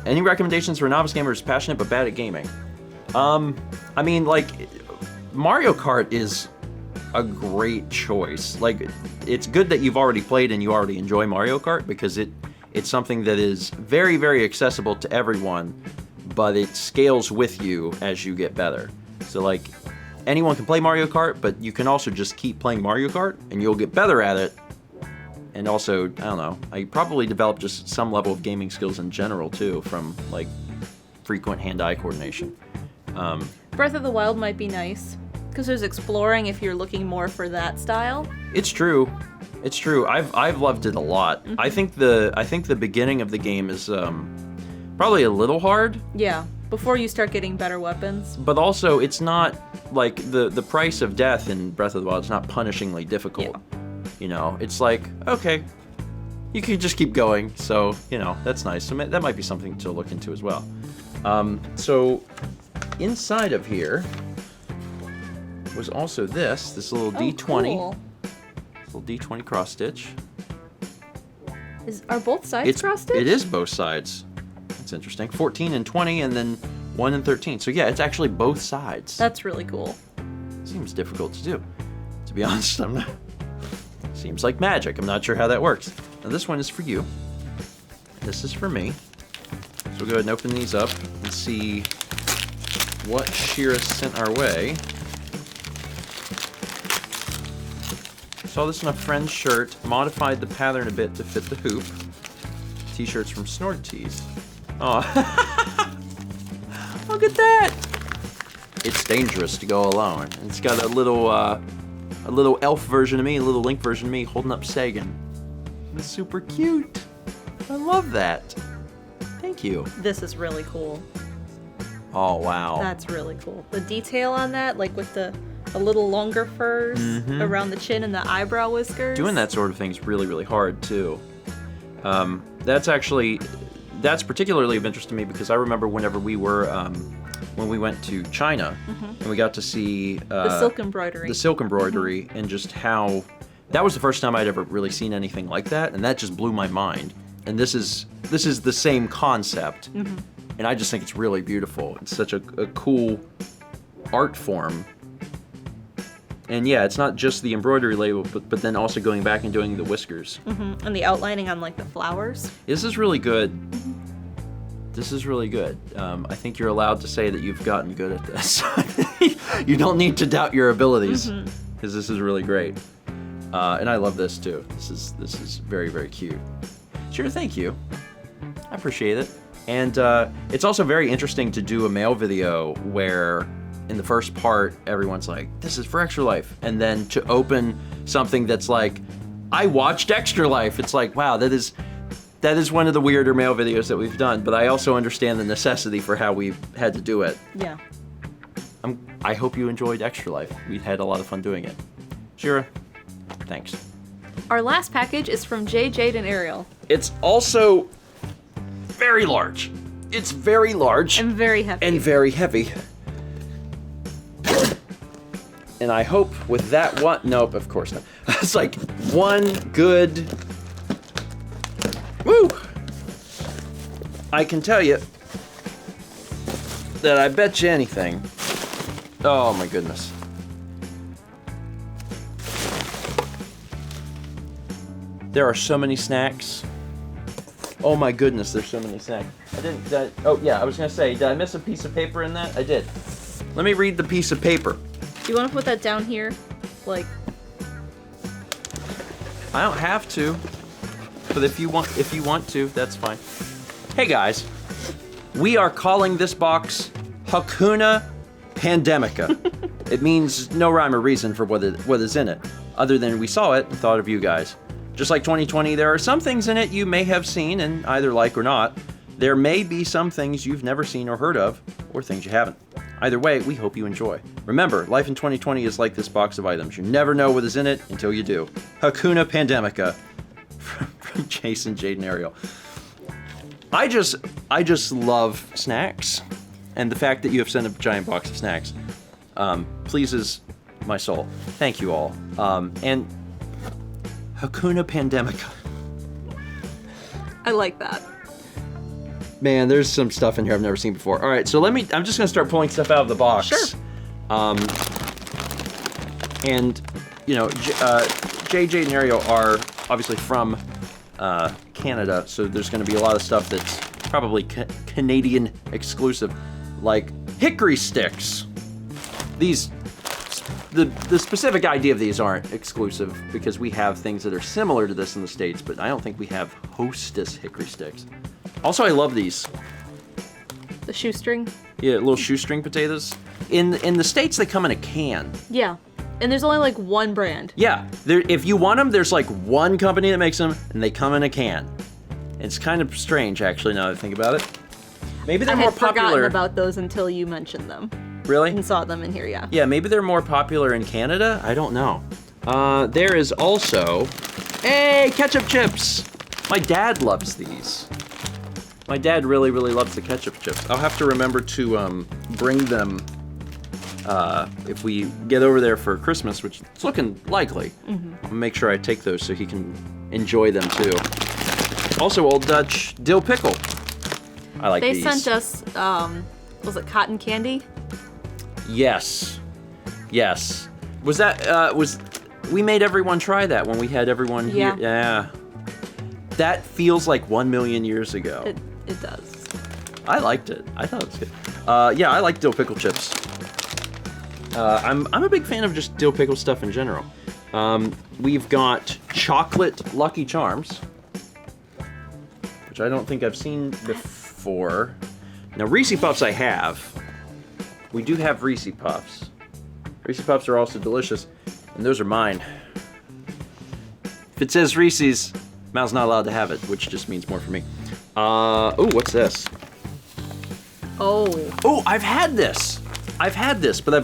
Any recommendations for a novice gamer who's passionate but bad at gaming? I mean, like, Mario Kart is a great choice. Like, it's good that you've already played and you already enjoy Mario Kart, because it's something that is very, very accessible to everyone, but it scales with you as you get better. So, like, anyone can play Mario Kart, but you can also just keep playing Mario Kart and you'll get better at it. And also, I don't know, I probably developed just some level of gaming skills in general too, from like frequent hand-eye coordination. Breath of the Wild might be nice, because there's exploring if you're looking more for that style. It's true. It's true. I've loved it a lot. Mm-hmm. I think the beginning of the game is probably a little hard. Yeah, before you start getting better weapons. But also, it's not like the price of death in Breath of the Wild is not punishingly difficult. Yeah. You know, it's like, okay, you can just keep going. So, you know, that's nice. So that might be something to look into as well. So inside of here was also this little D20. Cool. This little D20 cross stitch. Are both sides cross stitch? It is both sides. That's interesting. 14 and 20, and then 1 and 13. So yeah, it's actually both sides. That's really cool. Seems difficult to do. To be honest, I'm not. Seems like magic. I'm not sure how that works. Now this one is for you. This is for me. So we'll go ahead and open these up and see what Shira sent our way. Saw this in a friend's shirt, modified the pattern a bit to fit the hoop. T-shirts from Snort Tees. Oh, look at that! It's dangerous to go alone. It's got a little elf version of me, a little Link version of me holding up Sagan. It's super cute. I love that. Thank you. This is really cool. Oh, wow. That's really cool. The detail on that, like with the little longer furs around the chin and the eyebrow whiskers. Doing that sort of thing is really, really hard, too. That's particularly of interest to me because I remember whenever we were, when we went to China, and we got to see the silk embroidery. The silk embroidery, and just how that was the first time I'd ever really seen anything like that, and that just blew my mind. And this is the same concept, and I just think it's really beautiful. It's such a cool art form. And yeah, it's not just the embroidery label, but then also going back and doing the whiskers. And the outlining on like the flowers. This is really good. This is really good. I think you're allowed to say that you've gotten good at this. You don't need to doubt your abilities, because this is really great. And I love this too. This is very, very cute. Sure, thank you. I appreciate it. And it's also very interesting to do a mail video where in the first part, everyone's like, this is for Extra Life. And then to open something that's like, I watched Extra Life. It's like, wow, that is one of the weirder mail videos that we've done. But I also understand the necessity for how we've had to do it. Yeah. I hope you enjoyed Extra Life. We had a lot of fun doing it. Shira, thanks. Our last package is from Jay, Jade, and Ariel. It's also very large. It's very large. And very heavy. And very heavy. And I hope with that one, nope, of course not. It's like one good, woo! I can tell you that I bet you anything. Oh my goodness. There are so many snacks. Oh my goodness, there's so many snacks. Oh yeah, I was gonna say, did I miss a piece of paper in that? I did. Let me read the piece of paper. Do you want to put that down here? Like... I don't have to, but if you want to, that's fine. Hey guys, we are calling this box Hakuna Pandemica. It means no rhyme or reason for what is in it, other than we saw it and thought of you guys. Just like 2020, there are some things in it you may have seen and either like or not. There may be some things you've never seen or heard of, or things you haven't. Either way, we hope you enjoy. Remember, life in 2020 is like this box of items. You never know what is in it until you do. Hakuna Pandemica from Jason, Jade, and Ariel. I just love snacks, and the fact that you have sent a giant box of snacks pleases my soul. Thank you all. And Hakuna Pandemica. I like that. Man, there's some stuff in here I've never seen before. All right, so I'm just gonna start pulling stuff out of the box. Sure. And, you know, JJ and Ariel are obviously from Canada, so there's gonna be a lot of stuff that's probably Canadian exclusive, like hickory sticks. The specific idea of these aren't exclusive because we have things that are similar to this in the States, but I don't think we have Hostess hickory sticks. Also, I love these. The shoestring? Yeah, little shoestring potatoes. In the States, they come in a can. Yeah. And there's only like one brand. Yeah. If you want them, there's like one company that makes them, and they come in a can. It's kind of strange, actually, now that I think about it. Maybe they're more popular. I had forgotten about those until you mentioned them. Really? And saw them in here, yeah. Yeah, maybe they're more popular in Canada? I don't know. There is also... Hey, ketchup chips! My dad loves these. My dad really, really loves the ketchup chips. I'll have to remember to bring them if we get over there for Christmas, which is looking likely. I'll make sure I take those so he can enjoy them too. Also, Old Dutch dill pickle. I like these. They sent us, was it cotton candy? Yes. Yes. Was that, we made everyone try that when we had everyone here. Yeah. That feels like 1 million years ago. It does. I liked it. I thought it was good. Yeah, I like dill pickle chips. I'm a big fan of just dill pickle stuff in general. We've got chocolate Lucky Charms, which I don't think I've seen before. Now, Reese Puffs I have. We do have Reese Puffs. Reese Puffs are also delicious, and those are mine. If it says Reese's, Mal's not allowed to have it, which just means more for me. Oh, what's this? Oh, I've had this. But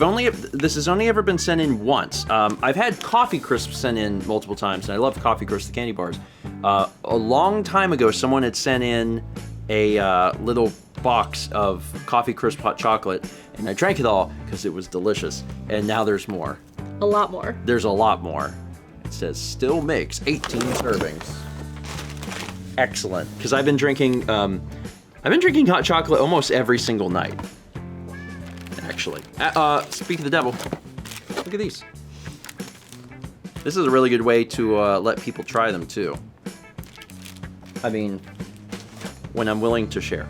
this has only ever been sent in once. I've had Coffee Crisp sent in multiple times, and I love Coffee Crisp, the candy bars. A long time ago, someone had sent in a little box of Coffee Crisp hot chocolate, and I drank it all because it was delicious. And now there's more. A lot more. There's a lot more. It says still makes 18 servings. Excellent, because I've been drinking hot chocolate almost every single night. Actually, speak of the devil, look at these. This is a really good way to let people try them too. I mean, when I'm willing to share.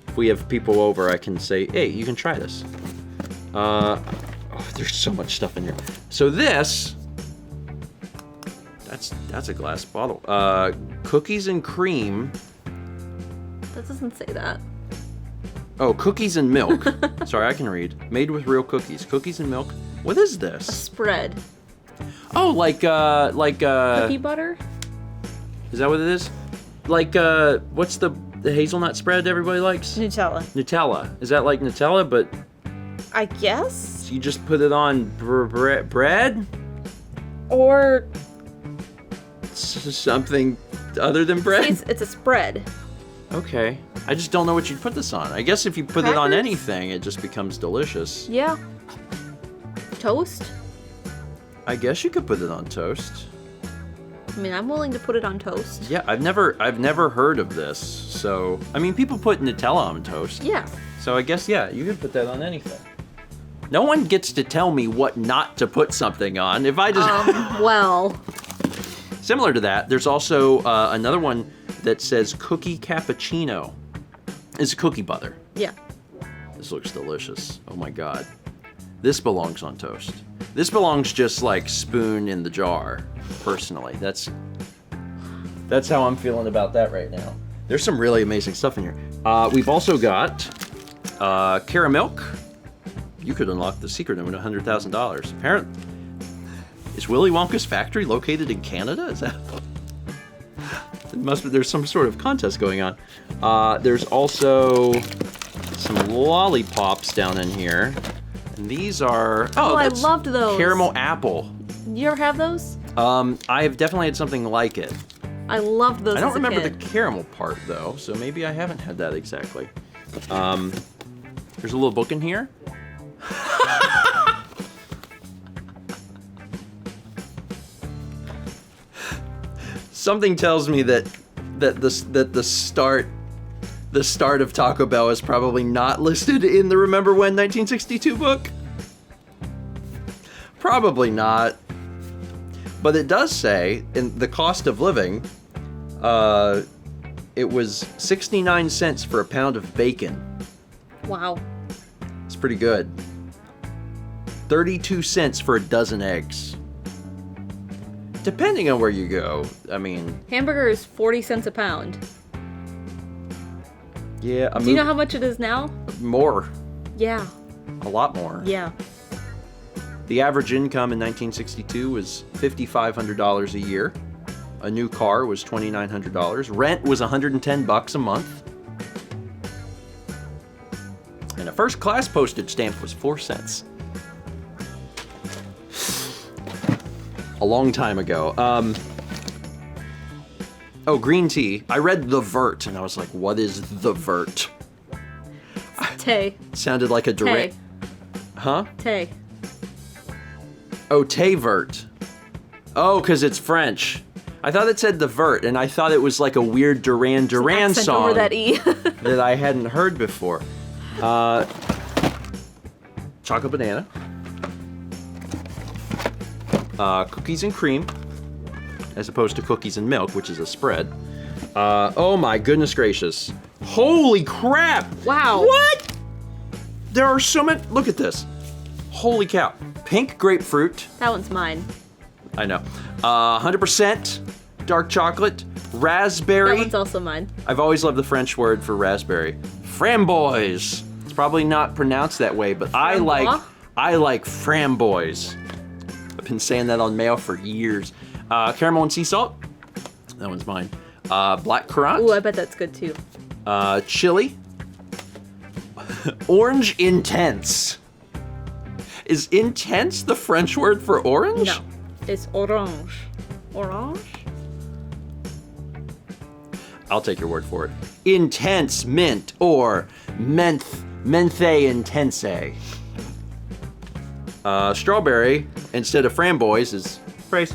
If we have people over, I can say, hey, you can try this. Oh, there's so much stuff in here. So this, that's a glass bottle. Cookies and cream. That doesn't say that. Oh, cookies and milk. Sorry, I can read. Made with real cookies. Cookies and milk. What is this? A spread. Oh, like cookie butter? Is that what it is? Like what's the hazelnut spread everybody likes? Nutella. Nutella. Is that like Nutella, but I guess? So you just put it on bread? Or something other than bread? See, it's a spread. Okay. I just don't know what you'd put this on. I guess if you put it on anything, it just becomes delicious. Yeah. Toast? I guess you could put it on toast. I mean, I'm willing to put it on toast. Yeah, I've never heard of this. So, I mean, people put Nutella on toast. Yeah. So I guess, yeah, you could put that on anything. No one gets to tell me what not to put something on. If I just... well... Similar to that, there's also another one that says cookie cappuccino. It's cookie butter. Yeah. This looks delicious. Oh my God. This belongs on toast. This belongs just like spoon in the jar, personally. That's how I'm feeling about that right now. There's some really amazing stuff in here. We've also got Caramilk. You could unlock the secret to win $100,000. Apparently, is Willy Wonka's factory located in Canada? Is that? It must be. There's some sort of contest going on. There's also some lollipops down in here. And these are... Oh, I loved those. Caramel apple. You ever have those? I have definitely had something like it. I loved those. I don't remember kid. the caramel part though, so maybe I haven't had that exactly. There's a little book in here. Something tells me that the start of Taco Bell is probably not listed in the Remember When 1962 book. Probably not. But it does say in the cost of living, it was 69 cents for a pound of bacon. Wow. It's pretty good. 32 cents for a dozen eggs. Depending on where you go, I mean... Hamburger is 40 cents a pound. Yeah, Do you know how much it is now? More. Yeah. A lot more. Yeah. The average income in 1962 was $5,500 a year. A new car was $2,900. Rent was $110 a month. And a first class postage stamp was 4 cents. A long time ago. Oh, green tea. I read The Vert, and I was like, what is The Vert? Tay. Sounded like a direct... Huh? Tay. Oh, Tay Vert. Oh, because it's French. I thought it said The Vert, and I thought it was like a weird Duran Duran song over that E. that I hadn't heard before. Chocolate banana. Cookies and cream, as opposed to cookies and milk, which is a spread. Oh my goodness gracious. Holy crap! Wow. What? There are so many, look at this. Holy cow. Pink grapefruit. That one's mine. I know. 100% dark chocolate. Raspberry. That one's also mine. I've always loved the French word for raspberry. Framboise. It's probably not pronounced that way, but I like framboise. I've been saying that on mail for years. Caramel and sea salt. That one's mine. Black currant. Ooh, I bet that's good too. Chili. Orange intense. Is intense the French word for orange? No, it's orange. Orange? I'll take your word for it. Intense mint or menthe intense. Strawberry instead of framboise is praise.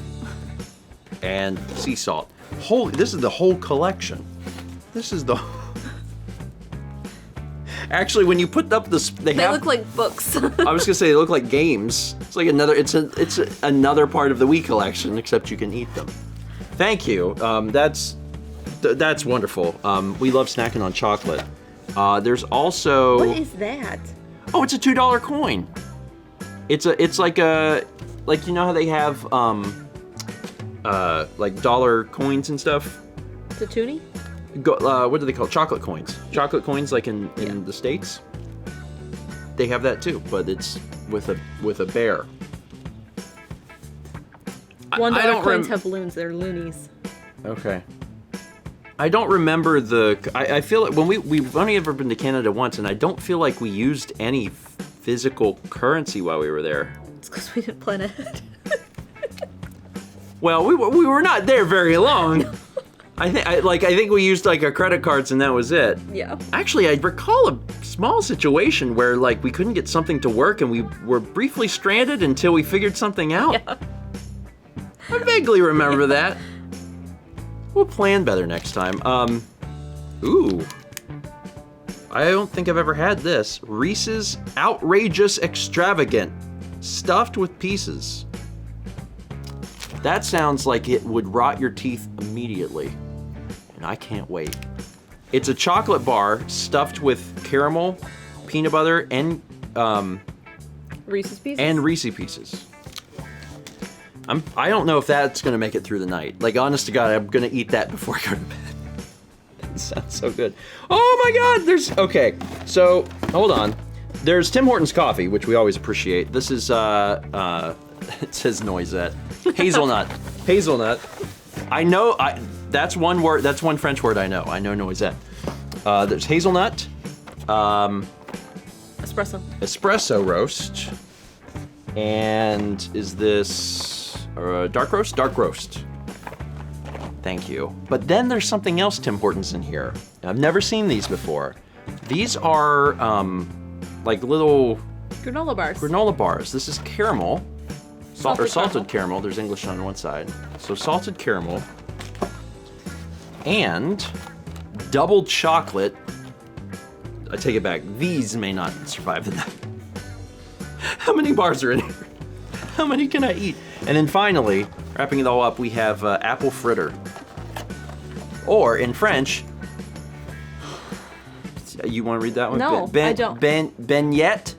And sea salt. This is the whole collection. This is the... Actually, when you put up this, they look like books. I was gonna say they look like games. It's like another. It's another part of the Wii collection, except you can eat them. Thank you. That's wonderful. We love snacking on chocolate. There's also. What is that? Oh, it's a $2 coin. It's like you know how they have like dollar coins and stuff. It's a toonie? What do they call chocolate coins? Chocolate coins, like in the States. They have that too, but it's with a bear. $1 coins have balloons. They're loonies. Okay. I don't remember I feel like when we've only ever been to Canada once, and I don't feel like we used any physical currency while we were there. It's because we didn't plan ahead. Well, we were not there very long. I think we used like our credit cards and that was it. Yeah. Actually, I recall a small situation where like we couldn't get something to work and we were briefly stranded until we figured something out. Yeah. I vaguely remember that. We'll plan better next time. Ooh. I don't think I've ever had this. Reese's Outrageous Extravagant. Stuffed with pieces. That sounds like it would rot your teeth immediately. and I can't wait. It's a chocolate bar stuffed with caramel, peanut butter, and Reese's Pieces. And Reese's Pieces. I don't know if that's gonna make it through the night. Like, honest to God, I'm gonna eat that before I go to bed. That sounds so good. Oh my God, okay, so, hold on. There's Tim Hortons coffee, which we always appreciate. This is, it says noisette. Hazelnut. Hazelnut. I know, that's one word, that's one French word I know. I know noisette. There's hazelnut. Espresso roast. And is this dark roast? Dark roast. Thank you. But then there's something else Tim Hortons in here. I've never seen these before. These are like little granola bars. Granola bars. This is caramel. Salted caramel. There's English on one side. So salted caramel. And double chocolate. I take it back. These may not survive the night. How many bars are in here? How many can I eat? And then finally, wrapping it all up, we have apple fritter. Or in French, you want to read that one? No, I don't. Beignet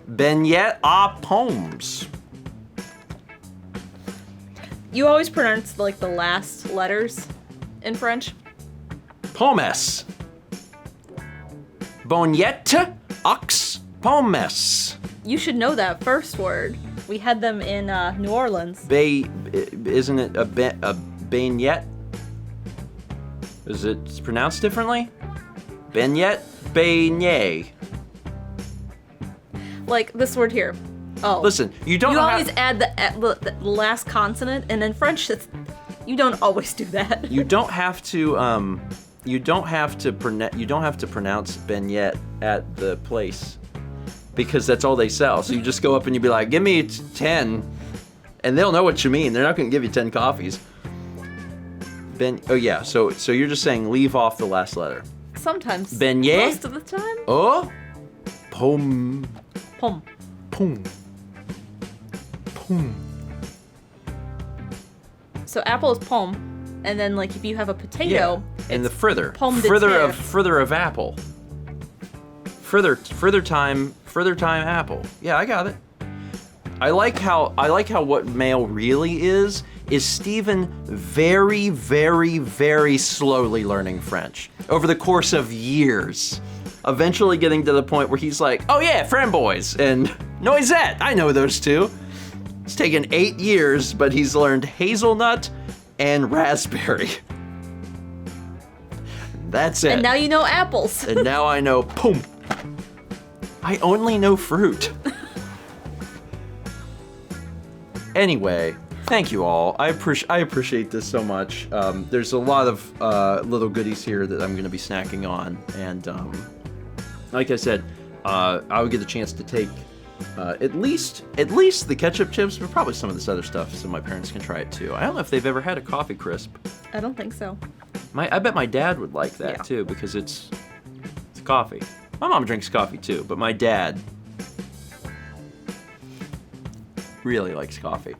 à pommes. You always pronounce like the last letters in French. Pommes. Beignet aux pommes. You should know that first word. We had them in New Orleans. Isn't it a beignet? Is it pronounced differently? Beignet? Beignet. Like this word here. Oh. Listen, you don't. You always add the last consonant, and in French, you don't always do that. You don't have to. You don't have to pronounce beignet at the place, because that's all they sell. So you just go up and you be like, "Give me 10," and they'll know what you mean. They're not going to give you 10 coffees. Oh yeah. So you're just saying leave off the last letter. Sometimes. Beignet. Most of the time. Oh. Pomme. Pomme. Pomme. Pomme. So apple is pomme, and then like if you have a potato, and the further of apple. Further time apple. Yeah, I got it. I like how what mail really is Stephen very, very, very slowly learning French over the course of years. Eventually getting to the point where he's like, oh yeah, framboise and noisette, I know those two. It's taken 8 years, but he's learned hazelnut and raspberry. That's it. And now you know apples. And now I know pomme. I only know fruit. Anyway, thank you all. I appreciate this so much. There's a lot of little goodies here that I'm going to be snacking on, and like I said, I would get a chance to take at least the ketchup chips, but probably some of this other stuff, so my parents can try it too. I don't know if they've ever had a coffee crisp. I don't think so. I bet my dad would like that too, because it's coffee. My mom drinks coffee too, but my dad really likes coffee.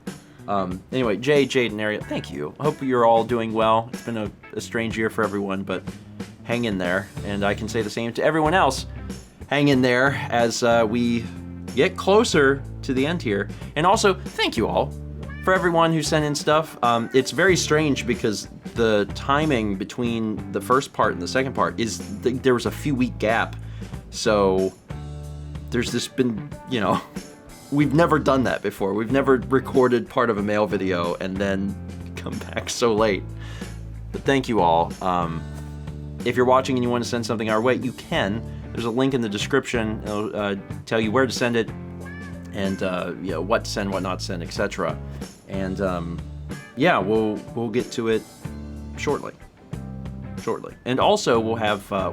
Anyway, Jade, and Ariel, thank you. I hope you're all doing well. It's been a strange year for everyone, but hang in there. And I can say the same to everyone else. Hang in there as we get closer to the end here. And also, thank you all for everyone who sent in stuff. It's very strange because the timing between the first part and the second part is there was a few week gap. So there's just been, we've never done that before. We've never recorded part of a mail video and then come back so late. But thank you all. If you're watching and you want to send something our way, you can. There's a link in the description. It'll tell you where to send it and what to send, what not to send, etc. And we'll get to it shortly. And also we'll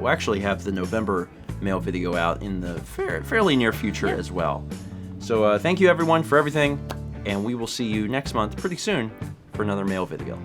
actually have the November mail video out in the fairly near future as well. So thank you everyone for everything, and we will see you next month pretty soon for another mail video.